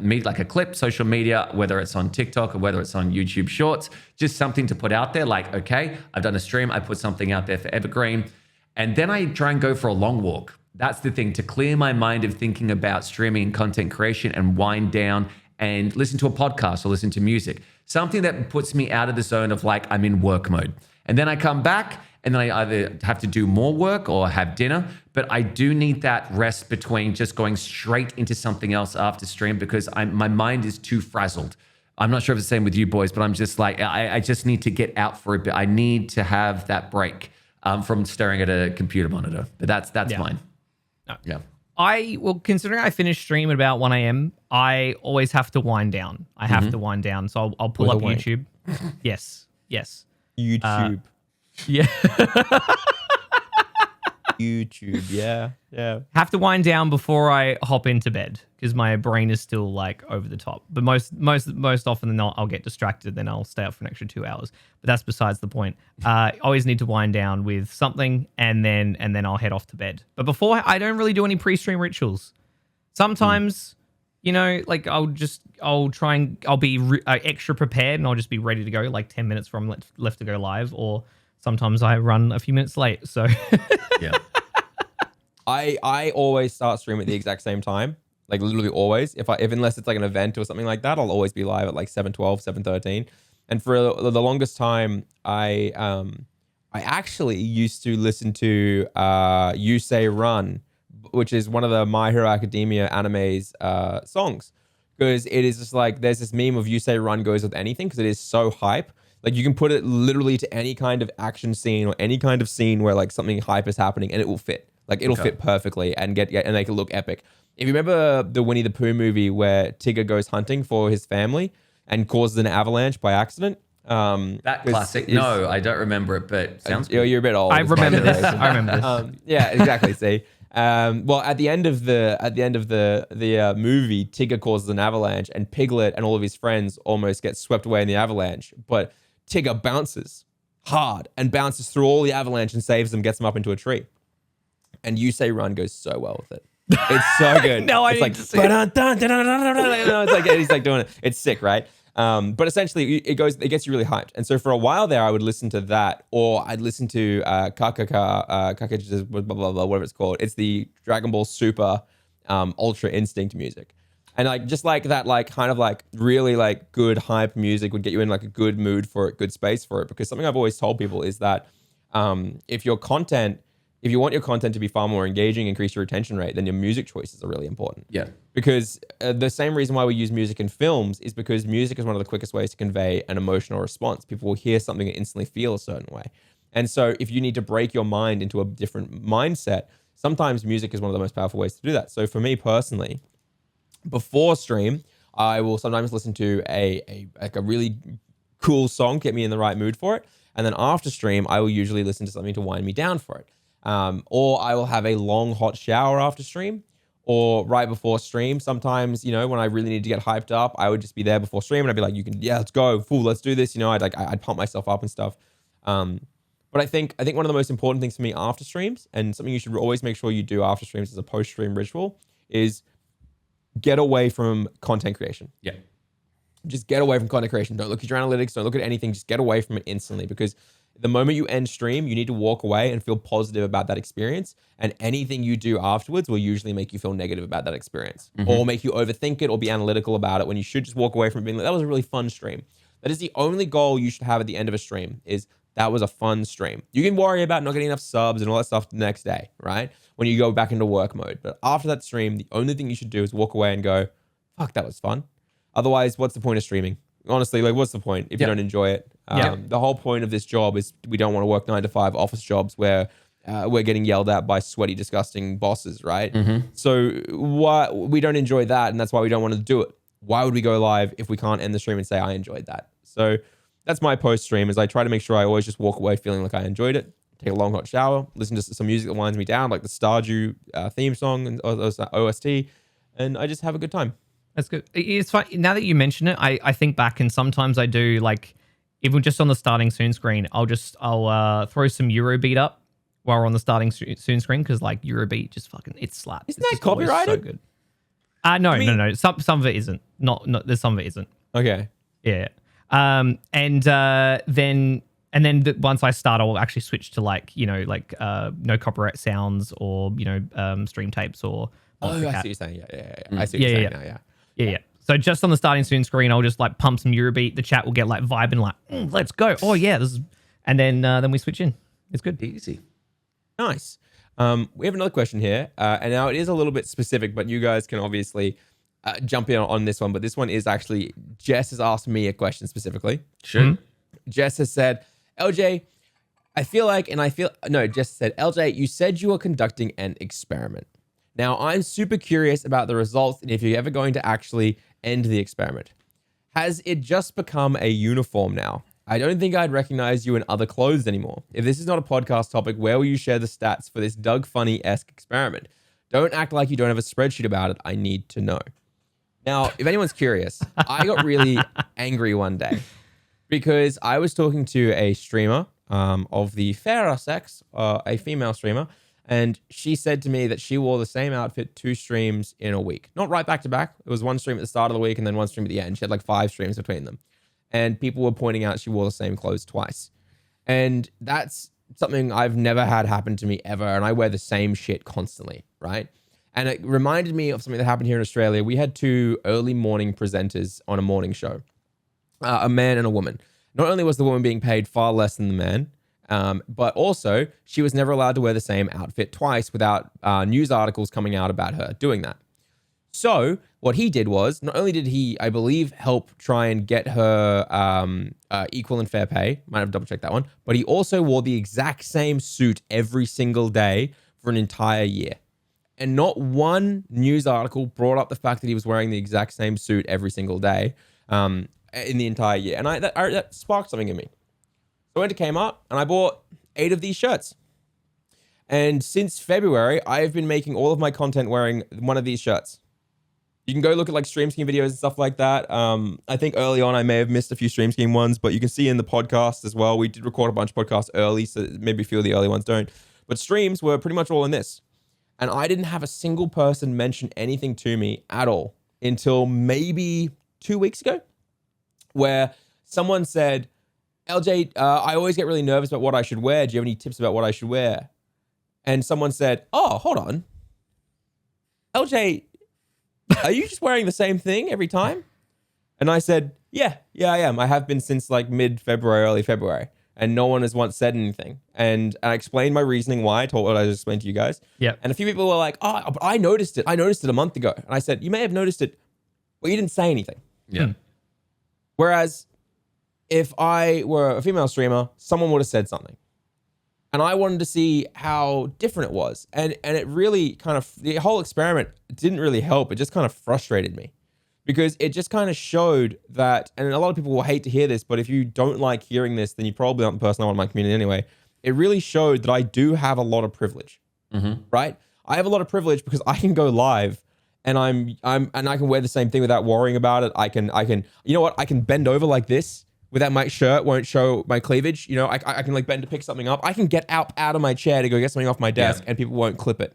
meat, like a clip, social media, whether it's on TikTok or whether it's on YouTube Shorts, just something to put out there. Like, okay, I've done a stream, I put something out there for Evergreen, and then I try and go for a long walk. That's the thing, to clear my mind of thinking about streaming and content creation and wind down and listen to a podcast or listen to music. Something that puts me out of the zone of like, I'm in work mode. And then I come back and then I either have to do more work or have dinner. But I do need that rest between just going straight into something else after stream because my mind is too frazzled. I'm not sure if it's the same with you boys, but I'm just like, I just need to get out for a bit. I need to have that break from staring at a computer monitor. But that's mine. No. Yeah. Considering I finish stream at about 1 a.m., I always have to wind down. I have to wind down. So I'll pull up YouTube. Yes. YouTube. Yeah. YouTube. Yeah. Have to wind down before I hop into bed because my brain is still like over the top. But most often than not, I'll get distracted. Then I'll stay up for an extra 2 hours. But that's besides the point. Always need to wind down with something, and then I'll head off to bed. But before, I don't really do any pre-stream rituals. Sometimes, you know, like I'll be extra prepared, and I'll just be ready to go like 10 minutes from left to go live, or sometimes I run a few minutes late. So yeah. I always start streaming at the exact same time, like literally always. If unless it's like an event or something like that, I'll always be live at like 7:12, 7:13. And for the longest time, I actually used to listen to You Say Run, which is one of the My Hero Academia anime's songs, because it is just like there's this meme of You Say Run goes with anything because it is so hype. Like you can put it literally to any kind of action scene or any kind of scene where like something hype is happening and it will fit. Like it'll fit perfectly and and make it look epic. If you remember the Winnie the Pooh movie where Tigger goes hunting for his family and causes an avalanche by accident. That classic. No, I don't remember it, but sounds good. You're a bit old. I remember this. I remember this. Yeah, exactly. See, well, at the end of the movie, Tigger causes an avalanche, and Piglet and all of his friends almost get swept away in the avalanche. But Tigger bounces hard and bounces through all the avalanche and saves them, gets them up into a tree. And You Say Run goes so well with it. It's so good. No, I it's need like, to see it. It's like he's like doing it. It's sick, right? But essentially, it gets you really hyped. And so for a while there, I would listen to that, or I'd listen to Kaka, blah blah blah, whatever it's called. It's the Dragon Ball Super Ultra Instinct music. And like just like that, like kind of like really like good hype music would get you in like a good mood for it, good space for it. Because something I've always told people is that if you want your content to be far more engaging, increase your retention rate, then your music choices are really important. Yeah. Because the same reason why we use music in films is because music is one of the quickest ways to convey an emotional response. People will hear something and instantly feel a certain way. And so if you need to break your mind into a different mindset, sometimes music is one of the most powerful ways to do that. So for me personally, before stream, I will sometimes listen to a really cool song, get me in the right mood for it. And then after stream, I will usually listen to something to wind me down for it. Or I will have a long hot shower after stream, or right before stream. Sometimes, you know, when I really need to get hyped up, I would just be there before stream and I'd be like, let's go, fool, let's do this. You know, I'd pump myself up and stuff. But I think one of the most important things for me after streams, and something you should always make sure you do after streams as a post-stream ritual, is get away from content creation. Yeah. Just get away from content creation. Don't look at your analytics. Don't look at anything. Just get away from it instantly, because the moment you end stream, you need to walk away and feel positive about that experience. And anything you do afterwards will usually make you feel negative about that experience, or make you overthink it or be analytical about it, when you should just walk away from it being like, that was a really fun stream. That is the only goal you should have at the end of a stream, is that was a fun stream. You can worry about not getting enough subs and all that stuff the next day, right? When you go back into work mode. But after that stream, the only thing you should do is walk away and go, fuck, that was fun. Otherwise, what's the point of streaming? Honestly, like, what's the point if you don't enjoy it? The whole point of this job is we don't want to work 9 to 5 office jobs where we're getting yelled at by sweaty, disgusting bosses, right? So we don't enjoy that, and that's why we don't want to do it. Why would we go live if we can't end the stream and say, I enjoyed that? So that's my post stream. Is I try to make sure I always just walk away feeling like I enjoyed it. Take a long hot shower, listen to some music that winds me down, like the Stardew theme song and OST, and I just have a good time. That's good. It's fun. Now that you mention it, I think back, and sometimes I do, like, even just on the starting soon screen, I'll throw some Eurobeat up while we're on the starting soon screen, because like Eurobeat just fucking, it slaps. Isn't that copyrighted? So good. No. Some of it isn't. Not there's some of it isn't. Okay. Yeah. Then once I start, I'll actually switch to no copyright sounds, or stream tapes or. Oh, I see what you're saying. Yeah. I see what you're saying now. Yeah. So just on the starting soon screen, I'll just like pump some Eurobeat. The chat will get like vibing, like let's go. Oh yeah, this is, and then we switch in. It's good. Easy. Nice. We have another question here, and now it is a little bit specific, but you guys can obviously jump in on this one. But this one is actually, Jess has asked me a question specifically. Sure. Mm-hmm. Jess has said, Eljay, Jess said, Eljay, you said you were conducting an experiment. Now, I'm super curious about the results and if you're ever going to actually end the experiment. Has it just become a uniform now? I don't think I'd recognize you in other clothes anymore. If this is not a podcast topic, where will you share the stats for this Doug Funny-esque experiment? Don't act like you don't have a spreadsheet about it. I need to know. Now, if anyone's curious, I got really angry one day because I was talking to a streamer of the fairer sex, a female streamer, and she said to me that she wore the same outfit 2 streams in a week. Not right back to back. It was one stream at the start of the week and then one stream at the end. She had like 5 streams between them. And people were pointing out she wore the same clothes twice. And that's something I've never had happen to me ever. And I wear the same shit constantly, right? And it reminded me of something that happened here in Australia. We had 2 early morning presenters on a morning show, a man and a woman. Not only was the woman being paid far less than the man, but also she was never allowed to wear the same outfit twice without news articles coming out about her doing that. So what he did was, not only did he, I believe, help try and get her equal and fair pay, might have double checked that one, but he also wore the exact same suit every single day for an entire year. And not one news article brought up the fact that he was wearing the exact same suit every single day in the entire year. And that sparked something in me. So I went to Kmart and I bought 8 of these shirts. And since February, I've been making all of my content wearing one of these shirts. You can go look at like stream scheme videos and stuff like that. I think early on I may have missed a few stream scheme ones, but you can see in the podcast as well. We did record a bunch of podcasts early, so maybe a few of the early ones don't. But streams were pretty much all in this. And I didn't have a single person mention anything to me at all until maybe 2 weeks ago, where someone said, Eljay, I always get really nervous about what I should wear. Do you have any tips about what I should wear? And someone said, oh, hold on. Eljay, are you just wearing the same thing every time? And I said, yeah, I am. I have been since like mid-February, early February. And no one has once said anything. And I explained my reasoning why. I told what I just explained to you guys. Yeah. And a few people were like, oh, but I noticed it. I noticed it a month ago. And I said, you may have noticed it, but you didn't say anything. Yeah. Whereas if I were a female streamer, someone would have said something. And I wanted to see how different it was. And it really kind of, the whole experiment didn't really help. It just kind of frustrated me because it just kind of showed that, and a lot of people will hate to hear this, but if you don't like hearing this, then you probably aren't the person I want in my community anyway. It really showed that I do have a lot of privilege, right? I have a lot of privilege because I can go live and and I can wear the same thing without worrying about it. I can, you know what? I can bend over like this without my shirt won't show my cleavage. You know, I can like bend to pick something up. I can get out of my chair to go get something off my desk and people won't clip it.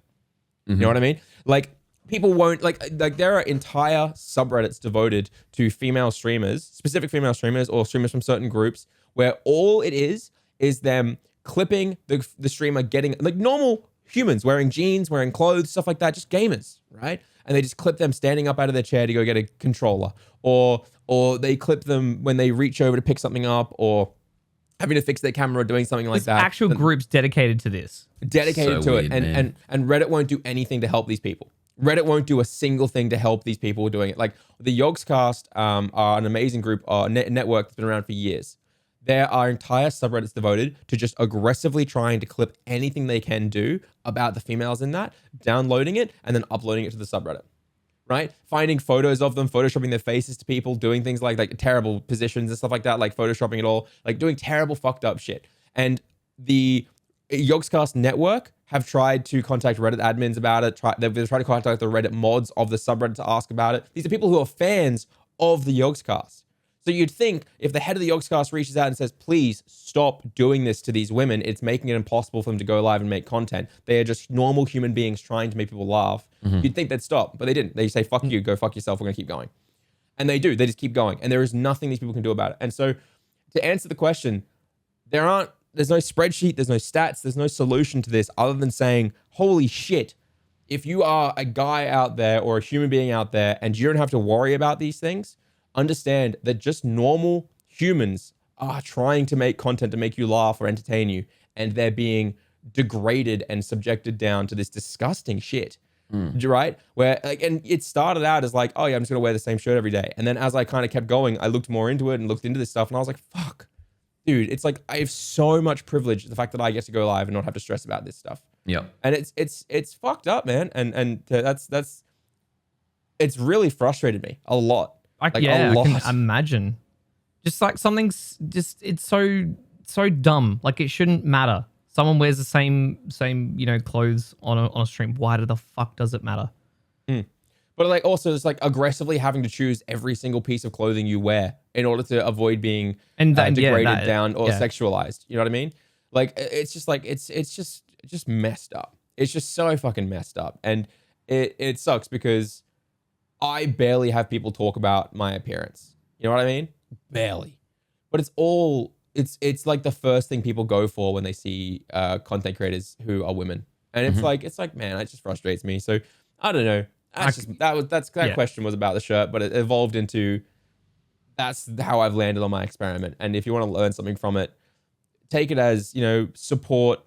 You know what I mean? Like people won't like there are entire subreddits devoted to female streamers, specific female streamers or streamers from certain groups where all it is them clipping the streamer getting like normal humans wearing jeans, wearing clothes, stuff like that, just gamers, right? And they just clip them standing up out of their chair to go get a controller, or they clip them when they reach over to pick something up, or having to fix their camera or doing something like that. Actual groups dedicated to this. Dedicated So to it. weird, And Reddit won't do anything to help these people. Reddit won't do a single thing to help these people doing it. Like the Yogscast are an amazing group, network that's been around for years. There are entire subreddits devoted to just aggressively trying to clip anything they can do about the females in that, downloading it, and then uploading it to the subreddit. right? Finding photos of them, photoshopping their faces to people, doing things like terrible positions and stuff like that, like photoshopping it all, like doing terrible fucked up shit. And the Yogscast network have tried to contact Reddit admins about it. They've tried to contact the Reddit mods of the subreddit to ask about it. These are people who are fans of the Yogscast. So you'd think if the head of the Yogscast reaches out and says, please stop doing this to these women, it's making it impossible for them to go live and make content. They are just normal human beings trying to make people laugh. You'd think they'd stop, but they didn't. They say, fuck you, go fuck yourself, we're going to keep going. And they do. They just keep going. And there is nothing these people can do about it. And so to answer the question, there's no spreadsheet, there's no stats, there's no solution to this other than saying, holy shit, if you are a guy out there or a human being out there and you don't have to worry about these things, understand that just normal humans are trying to make content to make you laugh or entertain you, and they're being degraded and subjected down to this disgusting shit. Right? Where and it started out as like, oh yeah, I'm just gonna wear the same shirt every day. And then as I kind of kept going, I looked more into it and looked into this stuff, and I was like, fuck. Dude, it's like I have so much privilege, the fact that I get to go live and not have to stress about this stuff. Yeah. And it's fucked up, man. And that's it's really frustrated me a lot. I can imagine. Just like something's just it's so dumb. Like it shouldn't matter. Someone wears the same clothes on a stream. Why the fuck does it matter? But like also it's like aggressively having to choose every single piece of clothing you wear in order to avoid being degraded down or sexualized. You know what I mean? Like it's just like it's just messed up. It's just so fucking messed up. And it sucks because I barely have people talk about my appearance. You know what I mean? Barely. But it's like the first thing people go for when they see content creators who are women. And it's like, man, it just frustrates me. So I don't know. That question was about the shirt, but it evolved into that's how I've landed on my experiment. And if you want to learn something from it, take it as, support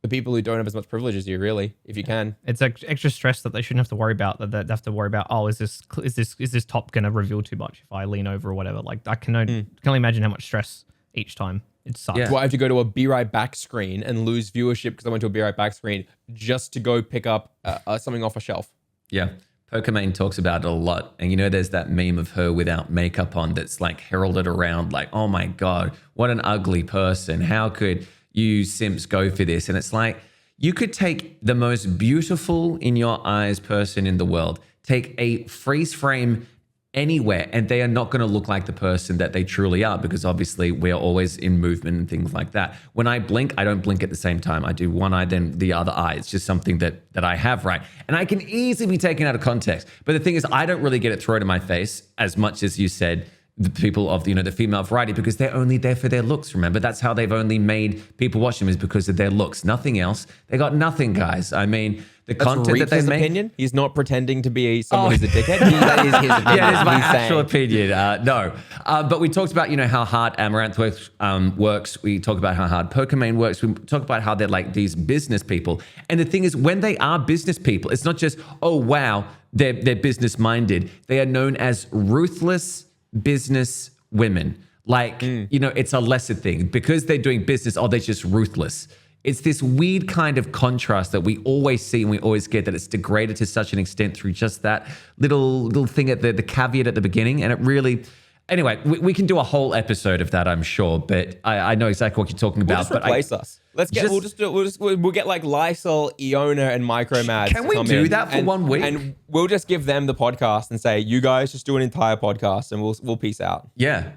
the people who don't have as much privilege as you, really, if you can. It's extra stress that they shouldn't have to worry about. That they have to worry about. Oh, is this top gonna reveal too much if I lean over or whatever? Like I can only imagine how much stress each time. It sucks. Do I have to go to a Be Right Back screen and lose viewership because I went to a Be Right Back screen just to go pick up something off a shelf? Yeah. Pokimane talks about it a lot. And there's that meme of her without makeup on that's like heralded around like, oh my God, what an ugly person. How could you simps go for this? And it's like, you could take the most beautiful in your eyes person in the world, take a freeze frame anywhere, and they are not going to look like the person that they truly are, because obviously we're always in movement and things like that. When I blink, I don't blink at the same time. I do one eye, then the other eye. It's just something that I have, right? And I can easily be taken out of context. But the thing is, I don't really get it thrown in my face as much as you said, the people of the female variety, because they're only there for their looks. Remember, that's how they've only made people watch them, is because of their looks. Nothing else. They got nothing, guys. I mean, the content that they make. Opinion. He's not pretending to be someone who's a dickhead. That is his opinion. Yeah, it is my actual opinion. No, but we talked about how hard Amaranth works. We talk about how hard Pokimane works. We talk about how they're like these business people. And the thing is, when they are business people, it's not just wow, they're business minded. They are known as ruthless business women. Like, it's a lesser thing because they're doing business. Oh, they're just ruthless. It's this weird kind of contrast that we always see and we always get, that it's degraded to such an extent through just that little thing at the caveat at the beginning. And it really, anyway, we can do a whole episode of that, I'm sure. But I know exactly what you're talking about. We'll just replace us. We'll get like Lysol, Iona, and Micromads. Can we do that for 1 week? And we'll just give them the podcast and say, you guys just do an entire podcast and we'll peace out. Yeah.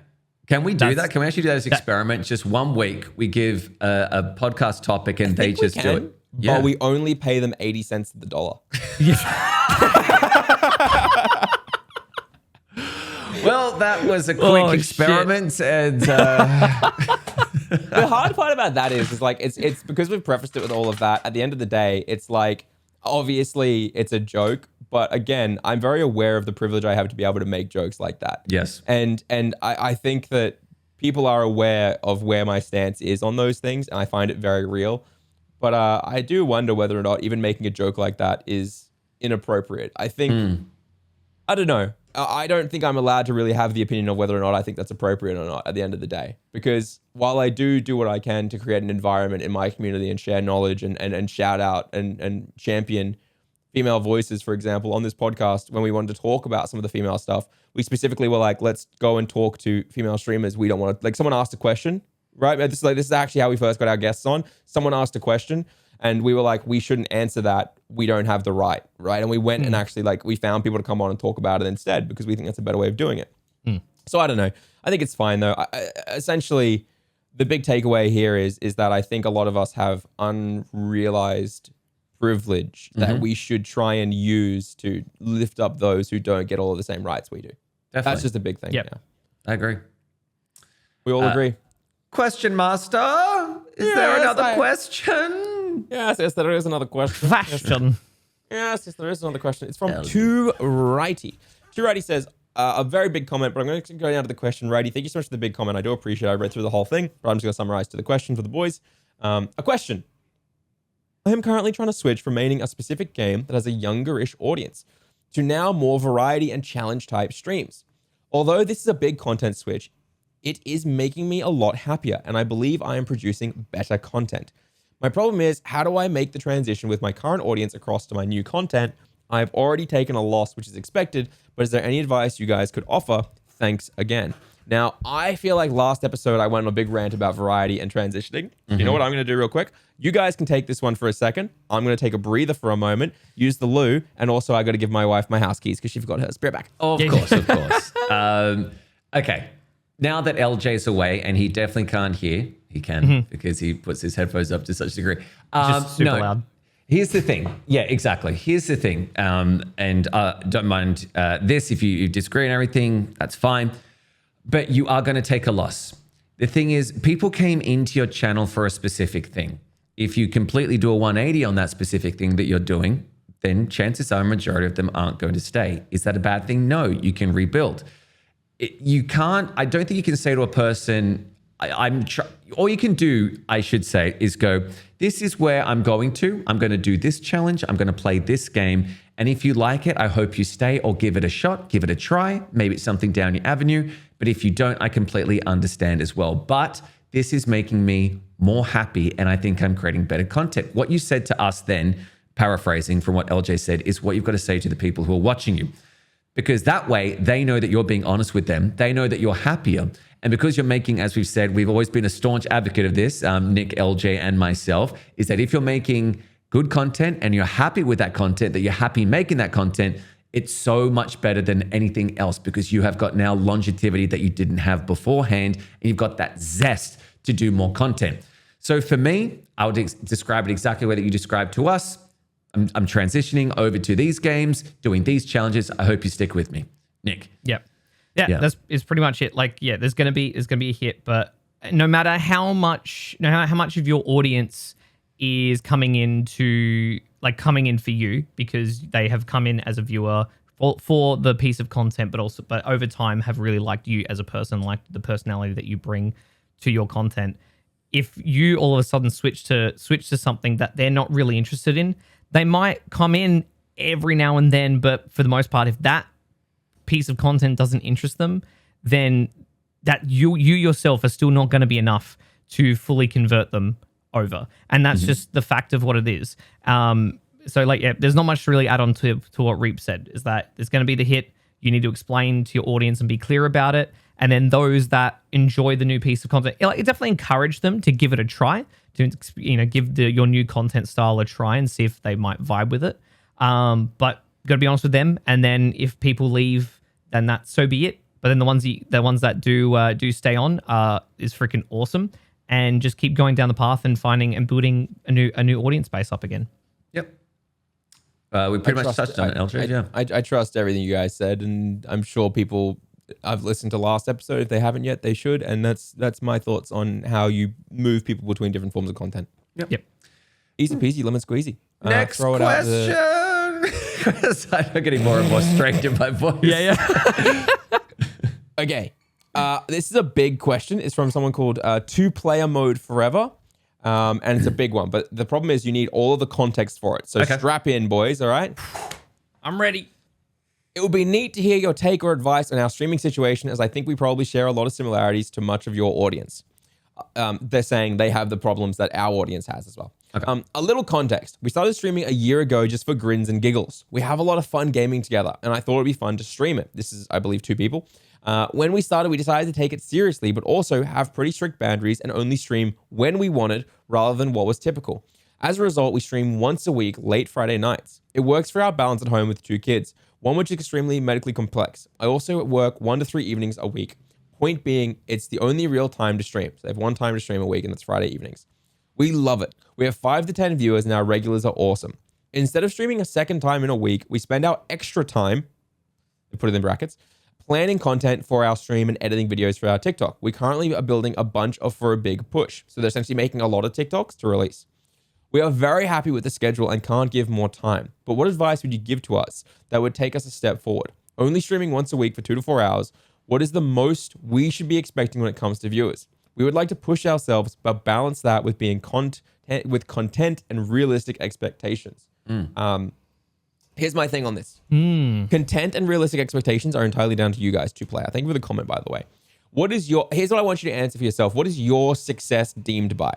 Can we do that? Can we actually do that as an experiment? Just 1 week, we give a podcast topic and they just do it. Yeah. But we only pay them 80 cents of the dollar. Well, that was a quick experiment. Shit. And the hard part about that is like it's because we've prefaced it with all of that. At the end of the day, it's like obviously it's a joke, but again, I'm very aware of the privilege I have to be able to make jokes like that. Yes, and I think that people are aware of where my stance is on those things, and I find it very real. But I do wonder whether or not even making a joke like that is inappropriate. I think I don't know. I don't think I'm allowed to really have the opinion of whether or not I think that's appropriate or not at the end of the day. Because while I do what I can to create an environment in my community and share knowledge and shout out and champion female voices, for example, on this podcast, when we wanted to talk about some of the female stuff, we specifically were like, let's go and talk to female streamers. We don't want to, like, someone asked a question, right? This is actually how we first got our guests on. Someone asked a question and we were like, we shouldn't answer that. We don't have the right? And we went and actually, like, we found people to come on and talk about it instead because we think that's a better way of doing it. So I don't know. I think it's fine though. Essentially, the big takeaway here is that I think a lot of us have unrealized privilege that we should try and use to lift up those who don't get all of the same rights we do. Definitely. That's just a big thing. Yep. Yeah. I agree. We all agree. Question master. Is there another question? Yes, there is another question. Fashion. Yes, there is another question. It's from Two Righty. Two Righty says, a very big comment, but I'm going to go down to the question. Righty, thank you so much for the big comment. I do appreciate it. I read through the whole thing, but I'm just going to summarize to the question for the boys. A question. I am currently trying to switch from maining a specific game that has a younger-ish audience to now more variety and challenge type streams. Although this is a big content switch, it is making me a lot happier, and I believe I am producing better content. My problem is, how do I make the transition with my current audience across to my new content? I've already taken a loss, which is expected, but is there any advice you guys could offer? Thanks again. Now, I feel like last episode I went on a big rant about variety and transitioning. You know what I'm going to do real quick? You guys can take this one for a second. I'm going to take a breather for a moment, use the loo, and also I got to give my wife my house keys because she forgot hers. Be right back. Of course. Okay. Now that LJ's away, and he definitely can't hear, he can because he puts his headphones up to such a degree. Just super loud. Here's the thing. Yeah, exactly. Here's the thing. And don't mind this if you disagree and everything, that's fine. But you are going to take a loss. The thing is, people came into your channel for a specific thing. If you completely do a 180 on that specific thing that you're doing, then chances are a majority of them aren't going to stay. Is that a bad thing? No, you can rebuild. You can't, I don't think you can say to a person, all you can do, I should say, is go, this is where I'm going to do this challenge. I'm going to play this game. And if you like it, I hope you stay or give it a shot, give it a try. Maybe it's something down your avenue. But if you don't, I completely understand as well. But this is making me more happy. And I think I'm creating better content. What you said to us then, paraphrasing from what Eljay said, is what you've got to say to the people who are watching you. Because that way they know that you're being honest with them. They know that you're happier. And because you're making, as we've said, we've always been a staunch advocate of this, Nick, Eljay, and myself, is that if you're making good content and you're happy with that content, that you're happy making that content, it's so much better than anything else because you have got now longevity that you didn't have beforehand, and you've got that zest to do more content. So for me, I would describe it exactly the way that you described to us. I'm transitioning over to these games, doing these challenges. I hope you stick with me. Nick. Yeah, that's pretty much it. Like, yeah, there's gonna be a hit, but no matter how much of your audience is coming in for you because they have come in as a viewer for the piece of content, but over time have really liked you as a person, liked the personality that you bring to your content. If you all of a sudden switch to something that they're not really interested in, they might come in every now and then, but for the most part, if that piece of content doesn't interest them, then that you yourself are still not going to be enough to fully convert them over. And that's just the fact of what it is. So like, yeah, there's not much to really add on to what Reap said, is that there's going to be the hit. You need to explain to your audience and be clear about it. And then those that enjoy the new piece of content, it definitely encourage them to give it a try, to give your new content style a try and see if they might vibe with it. But got to be honest with them. And then if people leave, then that's so be it. But then the ones that do stay on is freaking awesome. And just keep going down the path and finding and building a new audience base up again. Yep. We pretty much touched on it, Eljay. Yeah. I trust everything you guys said, and I'm sure people. I've listened to last episode. If they haven't yet, they should. And that's my thoughts on how you move people between different forms of content. Yep. Easy peasy, lemon squeezy. Next question. I'm getting more and more strained in my voice. Yeah. Okay. This is a big question. It's from someone called Two-Player Mode Forever. And it's a big one. But the problem is you need all of the context for it. So strap in, boys. All right? I'm ready. It would be neat to hear your take or advice on our streaming situation, as I think we probably share a lot of similarities to much of your audience. they're saying they have the problems that our audience has as well. Okay. A little context. We started streaming a year ago just for grins and giggles. We have a lot of fun gaming together, and I thought it'd be fun to stream it. This is, I believe, 2 people. When we started, we decided to take it seriously, but also have pretty strict boundaries and only stream when we wanted rather than what was typical. As a result, we stream once a week, late Friday nights. It works for our balance at home with 2 kids, one which is extremely medically complex. I also work 1 to 3 evenings a week. Point being, it's the only real time to stream. So they have 1 time to stream a week, and that's Friday evenings. We love it. We have 5 to 10 viewers, and our regulars are awesome. Instead of streaming a second time in a week, we spend our extra time, put it in brackets, planning content for our stream and editing videos for our TikTok. We currently are building a bunch for a big push. So they're essentially making a lot of TikToks to release. We are very happy with the schedule and can't give more time. But what advice would you give to us that would take us a step forward? Only streaming once a week for 2 to 4 hours. What is the most we should be expecting when it comes to viewers? We would like to push ourselves, but balance that with being content and realistic expectations. Here's my thing on this. Content and realistic expectations are entirely down to you guys to play. Thank you for the comment, by the way. Here's what I want you to answer for yourself. What is your success deemed by?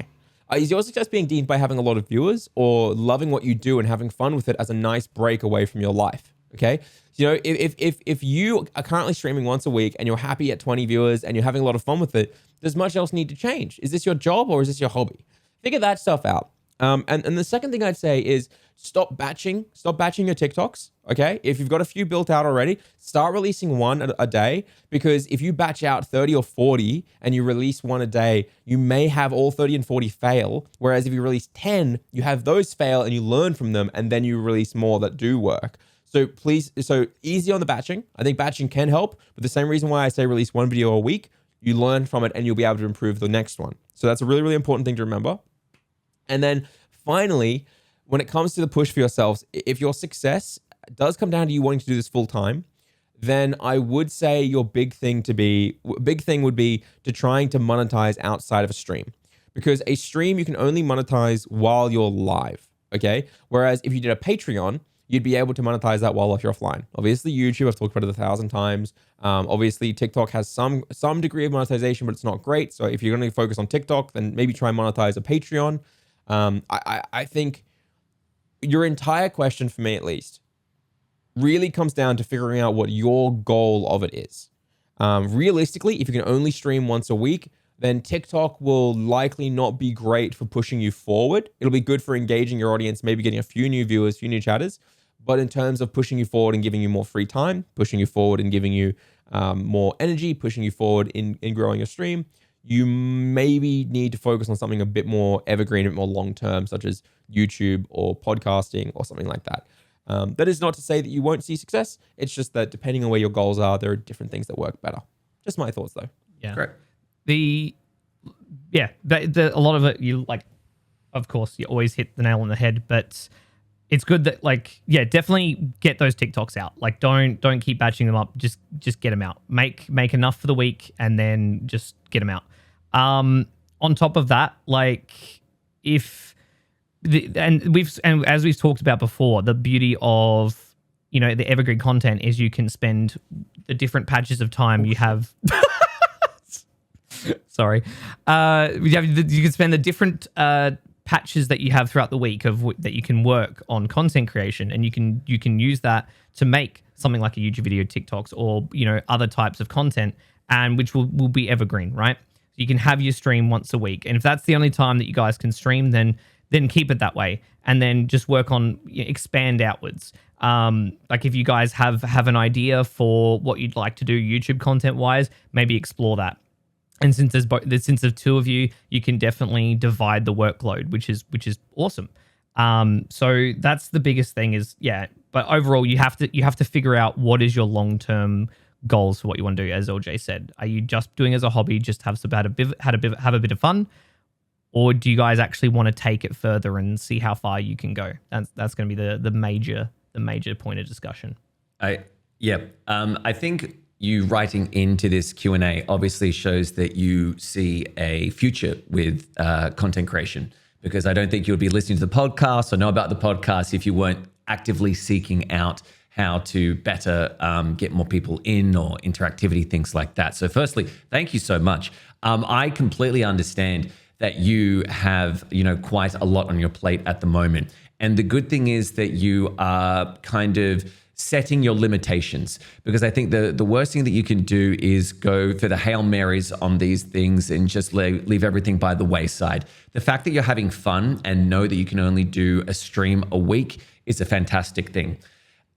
Is your success being deemed by having a lot of viewers or loving what you do and having fun with it as a nice break away from your life? Okay. You know, if you are currently streaming once a week and you're happy at 20 viewers and you're having a lot of fun with it, does much else need to change? Is this your job or is this your hobby? Figure that stuff out. And the second thing I'd say is stop batching your TikToks. Okay. If you've got a few built out already, start releasing 1 a day, because if you batch out 30 or 40 and you release 1 a day, you may have all 30 and 40 fail. Whereas if you release 10, you have those fail and you learn from them, and then you release more that do work. So easy on the batching. I think batching can help, but the same reason why I say release 1 video a week, you learn from it and you'll be able to improve the next one. So that's a really, really important thing to remember. And then finally, when it comes to the push for yourselves, if your success does come down to you wanting to do this full time, then I would say your big thing would be to trying to monetize outside of a stream, because a stream you can only monetize while you're live. Okay. Whereas if you did a Patreon, you'd be able to monetize that while you're offline. Obviously, YouTube, I've talked about it 1,000 times. Obviously, TikTok has some degree of monetization, but it's not great. So if you're going to focus on TikTok, then maybe try and monetize a Patreon. I think your entire question, for me at least, really comes down to figuring out what your goal of it is. Realistically, if you can only stream once a week, then TikTok will likely not be great for pushing you forward. It'll be good for engaging your audience, maybe getting a few new viewers, few new chatters. But in terms of pushing you forward and giving you more free time, pushing you forward and giving you more energy, pushing you forward in growing your stream, you maybe need to focus on something a bit more evergreen, a bit more long-term, such as YouTube or podcasting or something like that. That is not to say that you won't see success. It's just that depending on where your goals are, there are different things that work better. Just my thoughts, though. Yeah. Great. A lot of it, you like, of course, you always hit the nail on the head, but it's good that, like, yeah, definitely get those TikToks out. Like, don't keep batching them up. Just get them out. Make enough for the week and then just get them out. On top of that, like, as we've talked about before, the beauty of, you know, the evergreen content is you can spend the different patches of time you have. Sorry. You can spend the different patches that you have throughout the week that you can work on content creation, and you can use that to make something like a YouTube video, TikToks, or, you know, other types of content, and which will be evergreen, right? You can have your stream once a week, and if that's the only time that you guys can stream, then keep it that way, and then just work on, expand outwards. Like, if you guys have an idea for what you'd like to do YouTube content wise, maybe explore that. And since there's 2 of you, you can definitely divide the workload, which is awesome. So that's the biggest thing is, yeah. But overall, you have to figure out what is your long-term goals for what you want to do. As Eljay said, are you just doing it as a hobby, just have a bit of fun, or do you guys actually want to take it further and see how far you can go? That's going to be the major point of discussion. I think you writing into this Q&A obviously shows that you see a future with content creation, because I don't think you would be listening to the podcast or know about the podcast if you weren't actively seeking out how to better get more people in, or interactivity, things like that. So firstly, thank you so much. I completely understand that you have, quite a lot on your plate at the moment. And the good thing is that you are kind of setting your limitations, because I think the worst thing that you can do is go for the Hail Marys on these things and just leave everything by the wayside. The fact that you're having fun and know that you can only do a stream a week is a fantastic thing.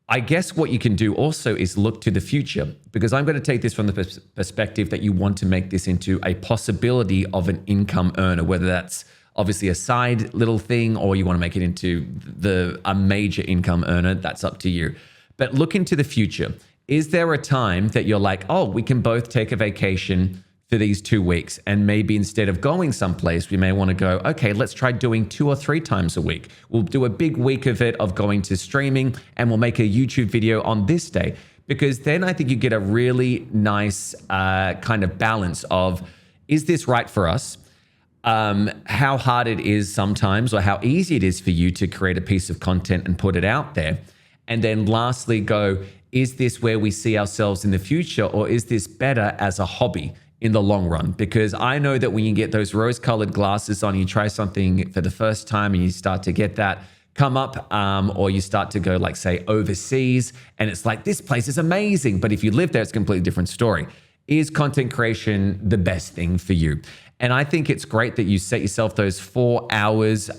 I guess what you can do also is look to the future, because I'm going to take this from the perspective that you want to make this into a possibility of an income earner, whether that's obviously a side little thing or you want to make it into a major income earner. That's up to you. But look into the future. Is there a time that you're like, oh, we can both take a vacation for these 2 weeks, and maybe instead of going someplace, we may want to go, okay, let's try doing 2 or 3 times a week. We'll do a big week of it, of going to streaming, and we'll make a YouTube video on this day. Because then I think you get a really nice kind of balance of, is this right for us? How hard it is sometimes, or how easy it is for you to create a piece of content and put it out there. And then lastly, go, is this where we see ourselves in the future, or is this better as a hobby in the long run? Because I know that when you get those rose-colored glasses on, you try something for the first time and you start to get that come up, or you start to go, like, say, overseas, and it's like, this place is amazing. But if you live there, it's a completely different story. Is content creation the best thing for you? And I think it's great that you set yourself those 4 hours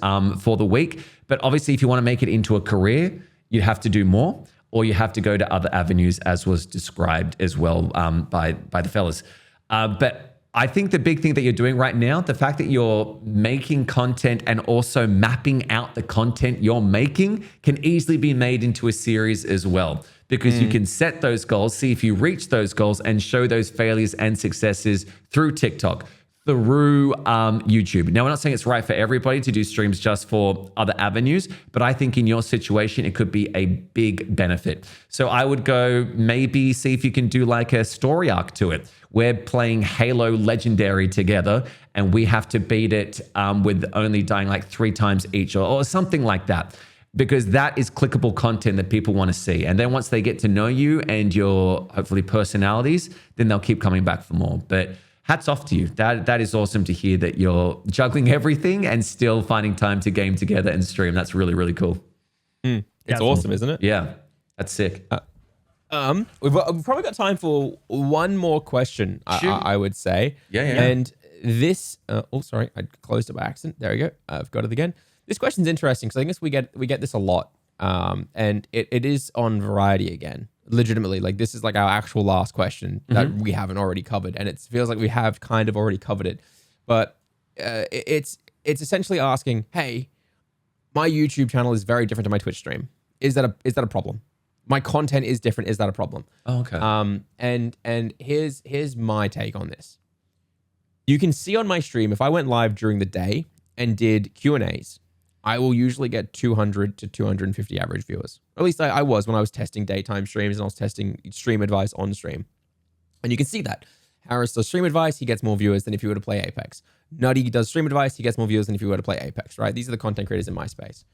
for the week. But obviously, if you want to make it into a career, you have to do more, or you have to go to other avenues, as was described as well by the fellas. But I think the big thing that you're doing right now, the fact that you're making content and also mapping out the content you're making, can easily be made into a series as well, because you can set those goals, see if you reach those goals, and show those failures and successes through TikTok, through YouTube. Now, we're not saying it's right for everybody to do streams just for other avenues, but I think in your situation, it could be a big benefit. So I would go maybe see if you can do like a story arc to it. We're playing Halo Legendary together, and we have to beat it with only dying like 3 times each, or something like that. Because that is clickable content that people want to see. And then once they get to know you and your, hopefully, personalities, then they'll keep coming back for more. But hats off to you. That is awesome to hear that you're juggling everything and still finding time to game together and stream. That's really, really cool. It's awesome, isn't it? Yeah, that's sick. We've probably got time for one more question, I would say. Yeah. And this, sorry, I closed it by accident. There we go. I've got it again. This question's interesting because I guess we get this a lot. And it is on variety again. Legitimately, like, this is like our actual last question that we haven't already covered, and it feels like we have kind of already covered it. But it's essentially asking, hey, my YouTube channel is very different to my Twitch stream. Is that a problem? My content is different. Is that a problem? Oh, okay. And here's my take on this. You can see on my stream, if I went live during the day and did Q&As, I will usually get 200 to 250 average viewers. Or at least I was when I was testing daytime streams and I was testing stream advice on stream. And you can see that. Harris does stream advice, he gets more viewers than if he were to play Apex. Nutty does stream advice, he gets more viewers than if he were to play Apex, right? These are the content creators in my space.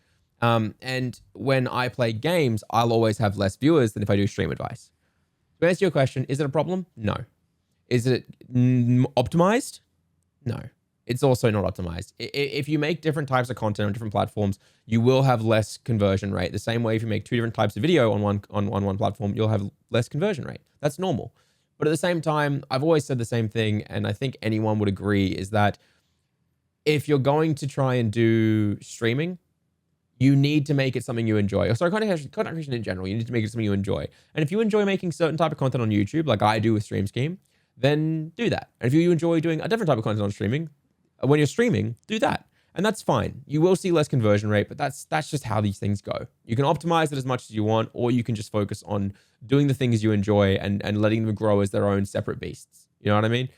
And when I play games, I'll always have less viewers than if I do stream advice. To answer your question, is it a problem? No. Is it optimized? No. It's also not optimized. If you make different types of content on different platforms, you will have less conversion rate. The same way if you make 2 different types of video on one platform, you'll have less conversion rate. That's normal. But at the same time, I've always said the same thing, and I think anyone would agree, is that if you're going to try and do streaming, you need to make it something you enjoy. Or sorry, content creation in general, you need to make it something you enjoy. And if you enjoy making certain type of content on YouTube, like I do with Stream Scheme, then do that. And if you enjoy doing a different type of content on streaming, when you're streaming, do that. And that's fine. You will see less conversion rate, but that's just how these things go. You can optimize it as much as you want, or you can just focus on doing the things you enjoy and letting them grow as their own separate beasts. You know what I mean?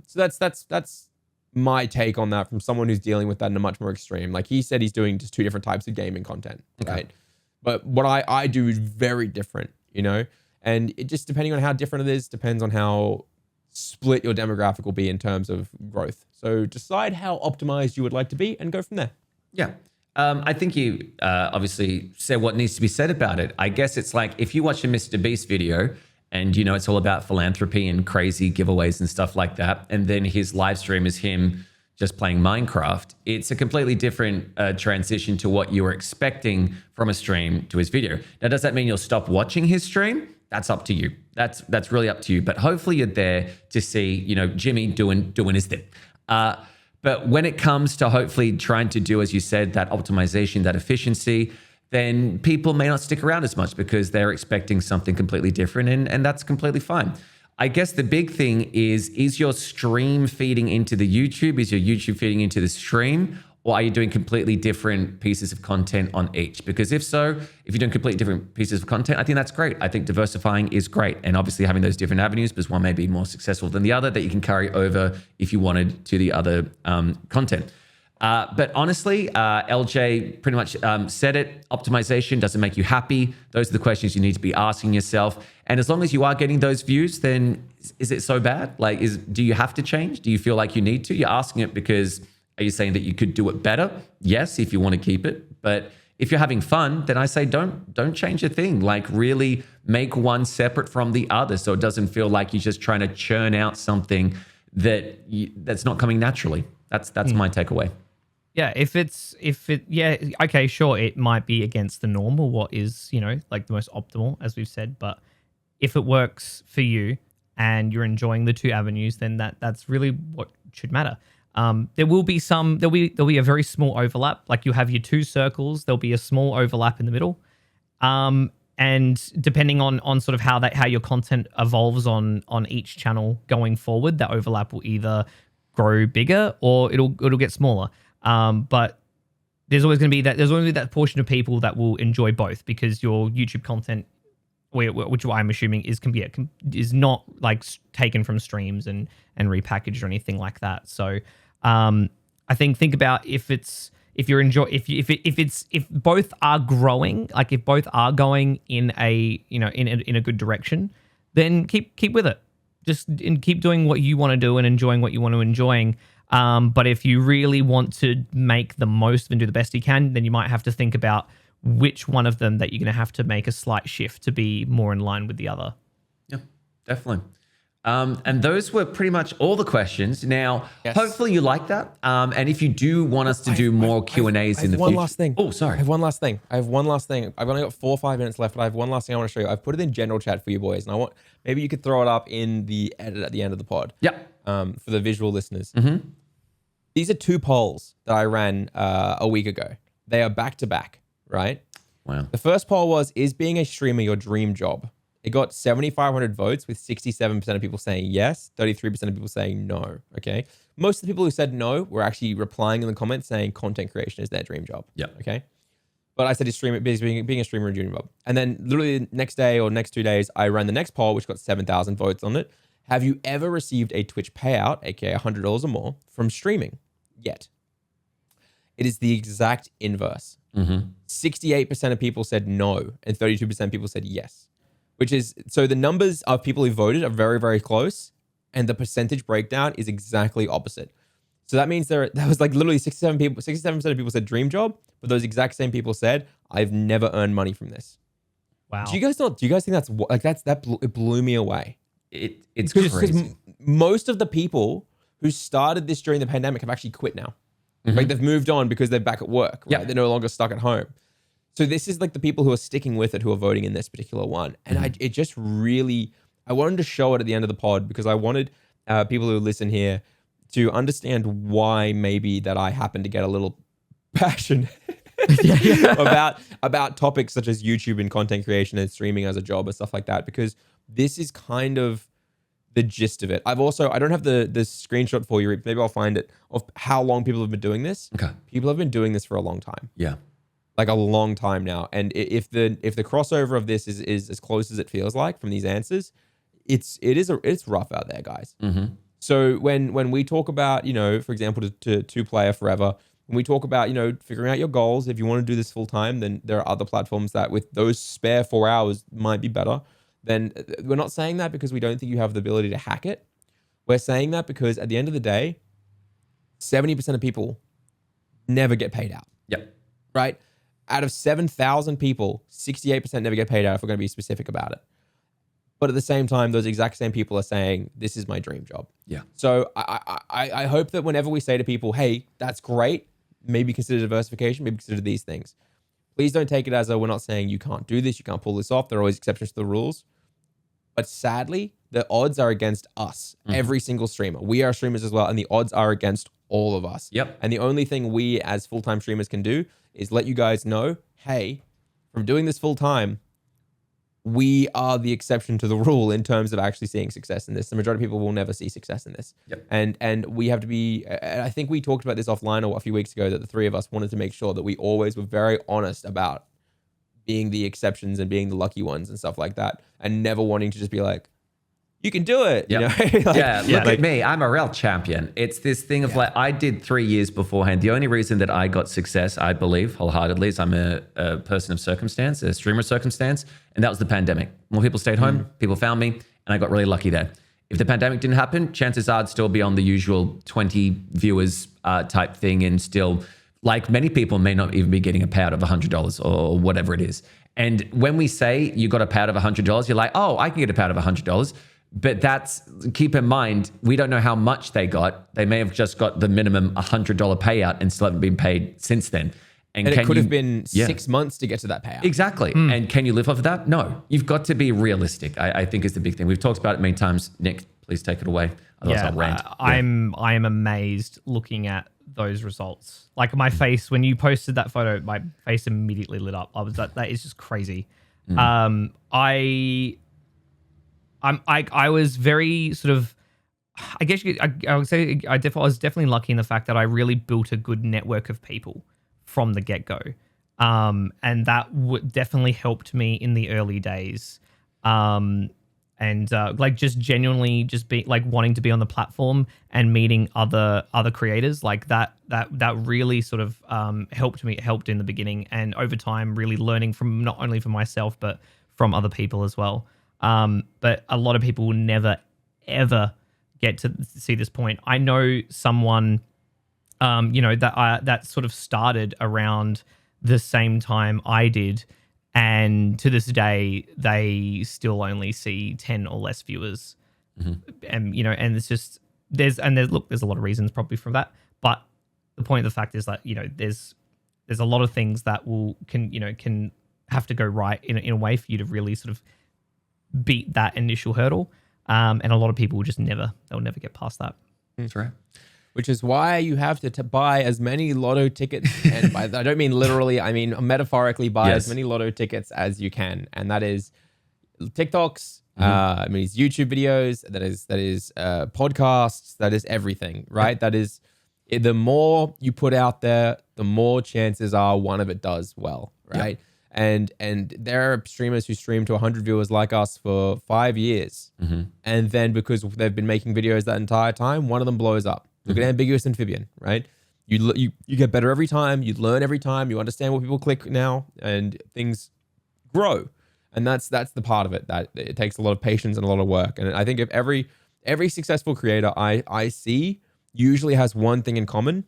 So that's my take on that from someone who's dealing with that in a much more extreme. Like he said, he's doing just 2 different types of gaming content, right? But what I do is very different, you know? And it just, depending on how different it is, depends on how split your demographic will be in terms of growth. So decide how optimized you would like to be and go from there. Yeah. I think you obviously said what needs to be said about it. I guess it's like if you watch a Mr. Beast video and it's all about philanthropy and crazy giveaways and stuff like that. And then his live stream is him just playing Minecraft. It's a completely different transition to what you were expecting from a stream to his video. Now, does that mean you'll stop watching his stream? That's up to you. That's really up to you. But hopefully you're there to see, Jimmy doing his thing. But when it comes to hopefully trying to do, as you said, that optimization, that efficiency, then people may not stick around as much because they're expecting something completely different, and that's completely fine. I guess the big thing is your stream feeding into the YouTube? Is your YouTube feeding into the stream? Or are you doing completely different pieces of content on each? Because if so, if you're doing completely different pieces of content, I think that's great. I think diversifying is great. And obviously having those different avenues, because one may be more successful than the other, that you can carry over if you wanted to the other content. But honestly, Eljay pretty much said it. Optimization doesn't make you happy. Those are the questions you need to be asking yourself. And as long as you are getting those views, then is it so bad? Like, do you have to change? Do you feel like you need to? You're asking it because, are you saying that you could do it better? Yes, if you want to keep it. But if you're having fun, then I say don't change a thing. Like, really make one separate from the other, so it doesn't feel like you're just trying to churn out something that's not coming naturally. That's my takeaway. Yeah, okay, sure, it might be against the norm or what is, like the most optimal, as we've said, but if it works for you and you're enjoying the two avenues, then that's really what should matter. There'll be a very small overlap. Like, you have your two circles, there'll be a small overlap in the middle. And depending on sort of how your content evolves on each channel going forward, that overlap will either grow bigger or it'll get smaller. But there's always going to be that portion of people that will enjoy both, because your YouTube content, which I'm assuming is not like taken from streams and repackaged or anything like that. So I think about if both are growing, like if both are going in a good direction, then keep with it. Just keep doing what you want to do and enjoying what you want to enjoy. But if you really want to make the most and do the best you can, then you might have to think about which one of them that you're going to have to make a slight shift to be more in line with the other. Yeah, definitely. And those were pretty much all the questions. Now, hopefully you like that. And if you do want us to do more Q&As in the future. One last thing. Oh, sorry. I have one last thing. I've only got 4 or 5 minutes left, but I have one last thing I want to show you. I've put it in general chat for you boys, and maybe you could throw it up in the edit at the end of the pod. Yeah. For the visual listeners. Mm-hmm. These are 2 polls that I ran a week ago. They are back to back, right? Wow. The first poll was, is being a streamer your dream job? It got 7,500 votes, with 67% of people saying yes, 33% of people saying no, okay? Most of the people who said no were actually replying in the comments saying content creation is their dream job. Yeah. Okay? But I said being a streamer a dream job. And then literally the next day or next 2 days, I ran the next poll, which got 7,000 votes on it. Have you ever received a Twitch payout, aka $100 or more, from streaming? Yet. It is the exact inverse. 68% of people said no, and 32% of people said yes. So the numbers of people who voted are very, very close, and the percentage breakdown is exactly opposite. So that means that was like literally 67% of people said dream job, but those exact same people said, I've never earned money from this. Wow. Do you guys think it blew me away? It's crazy. Because most of the people who started this during the pandemic have actually quit now. Like, they've moved on because they're back at work, right? Yeah. They're no longer stuck at home. So this is like the people who are sticking with it, who are voting in this particular one. And I wanted to show it at the end of the pod, because I wanted people who listen here to understand why maybe that I happen to get a little passionate about topics such as YouTube and content creation and streaming as a job and stuff like that, because this is kind of the gist of it. I don't have the screenshot for you. Maybe I'll find it, of how long people have been doing this. Okay. People have been doing this for a long time. Yeah. Like a long time now. And if the crossover of this is as close as it feels like from these answers, it's rough out there, guys. So when we talk about, for example, to 2-player forever, when we talk about, figuring out your goals, if you want to do this full time, then there are other platforms that with those spare 4 hours might be better. Then we're not saying that because we don't think you have the ability to hack it. We're saying that because at the end of the day, 70% of people never get paid out. Yep. Right? Out of 7,000 people, 68% never get paid out, if we're going to be specific about it. But at the same time, those exact same people are saying, this is my dream job. Yeah. So I hope that whenever we say to people, hey, that's great, maybe consider diversification, maybe consider these things. Please don't take it as we're not saying you can't do this, you can't pull this off. There are always exceptions to the rules. But sadly, the odds are against us, every single streamer. We are streamers as well, and the odds are against all of us. Yep. And the only thing we as full-time streamers can do is let you guys know, hey, from doing this full-time, we are the exception to the rule in terms of actually seeing success in this. The majority of people will never see success in this. Yep. And we have to be, I think we talked about this offline a few weeks ago, that the three of us wanted to make sure that we always were very honest about being the exceptions and being the lucky ones and stuff like that, and never wanting to just be like, you can do it. Yep. You know? Look at me. I'm a real champion. It's this thing of like, I did 3 years beforehand. The only reason that I got success, I believe wholeheartedly, is I'm a person of circumstance, a streamer of circumstance. And that was the pandemic. More people stayed home, people found me, and I got really lucky there. If the pandemic didn't happen, chances are I'd still be on the usual 20 viewers type thing, and still, like many people, may not even be getting a payout of $100 or whatever it is. And when we say you got a payout of $100, you're like, oh, I can get a payout of $100. But that's, keep in mind, we don't know how much they got. They may have just got the minimum $100 payout and still haven't been paid since then. And it could have been 6 months to get to that payout. Exactly. And can you live off of that? No. You've got to be realistic, I think is the big thing. We've talked about it many times. Nick, please take it away. Otherwise I'll rant. I am amazed looking at those results. Like my face, when you posted that photo, my face immediately lit up. I was that is just crazy. I was very sort of, I guess I would say I was definitely lucky in the fact that I really built a good network of people from the get-go. And that definitely helped me in the early days. Like just genuinely just be like wanting to be on the platform and meeting other creators, like that really sort of helped in the beginning, and over time really learning from not only from myself but from other people as well. But a lot of people will never ever get to see this point. I know someone that sort of started around the same time I did, and to this day they still only see 10 or less viewers. And and it's just there's a lot of reasons probably for that, but the point of the fact is that there's a lot of things that can have to go right in a way for you to really sort of beat that initial hurdle, and a lot of people will just they'll never get past that. That's right. Which is why you have to buy as many lotto tickets, and I don't mean literally, I mean metaphorically, buy as many lotto tickets as you can, and that is TikToks, I mean it's YouTube videos, that is podcasts, that is everything, right? That is, the more you put out there, the more chances are one of it does well, right? And there are streamers who stream to 100 viewers like us for 5 years, and then because they've been making videos that entire time, one of them blows up. Look at Ambiguous Amphibian, right? You get better every time, you learn every time, you understand what people click now, and things grow. And that's the part of it, that it takes a lot of patience and a lot of work. And I think if every successful creator I see usually has one thing in common,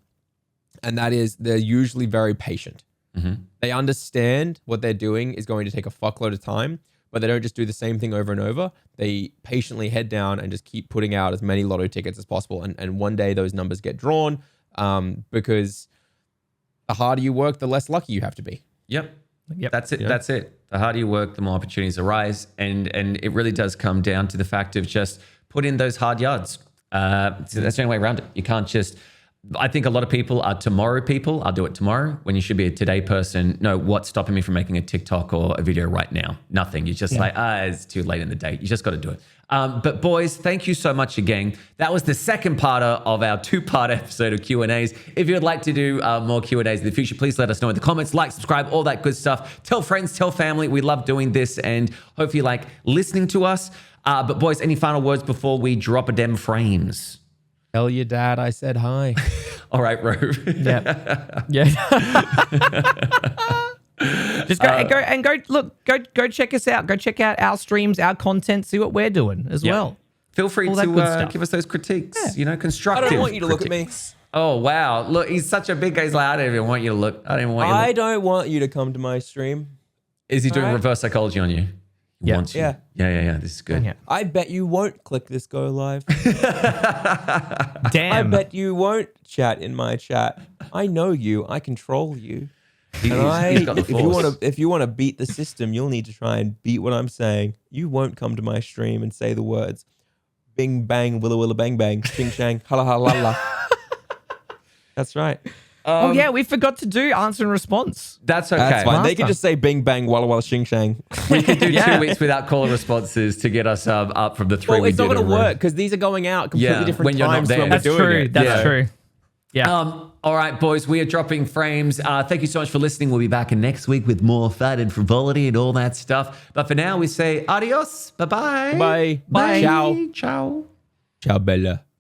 and that is they're usually very patient. They understand what they're doing is going to take a fuckload of time, but they don't just do the same thing over and over. They patiently head down and just keep putting out as many lotto tickets as possible. And one day those numbers get drawn, because the harder you work, the less lucky you have to be. Yep. That's it. That's it. The harder you work, the more opportunities arise. And it really does come down to the fact of just put in those hard yards. So that's the only way around it. You can't just... I think a lot of people are tomorrow people. I'll do it tomorrow, when you should be a today person. No, what's stopping me from making a TikTok or a video right now? Nothing. You're just like, it's too late in the day. You just got to do it. But boys, thank you so much again. That was the second part of our 2-part episode of Q&As. If you would like to do more Q&As in the future, please let us know in the comments. Like, subscribe, all that good stuff. Tell friends, tell family. We love doing this, and hopefully you like listening to us. But boys, any final words before we drop a dem frames? Tell your dad I said hi. All right, Rove. Yeah. Just go check us out. Go check out our streams, our content, see what we're doing as well. Feel free to give us those critiques, constructive. I don't want you to look at me. Oh, wow. Look, he's such a big guy. He's like, I don't even want you to look. I don't want you to come to my stream. Is he doing reverse psychology on you? Yeah. wants you. Yeah. Yeah. This is good. Yeah. I bet you won't click this go live. Damn. I bet you won't chat in my chat. I know you. I control you. He's got the If you force. want to beat the system, you'll need to try and beat what I'm saying. You won't come to my stream and say the words bing bang willa willa bang bang ching shang hala hala la. That's right. Oh yeah, we forgot to do answer and response. That's okay. That's fine. They Master. can just say bing bang walla walla shing shang. We could do Yeah. 2 weeks without caller responses to get us up from the 3 Well, we it's did. not going to already. work because these are going out completely Yeah, different when you're not times there. when we're That's doing true. it. That's Yeah. true. Yeah. All right, boys, we are dropping frames. Thank you so much for listening. We'll be back next week with more fun and frivolity and all that stuff. But for now, we say adios. Bye-bye. Bye. Bye. Ciao. Ciao. Ciao, Bella.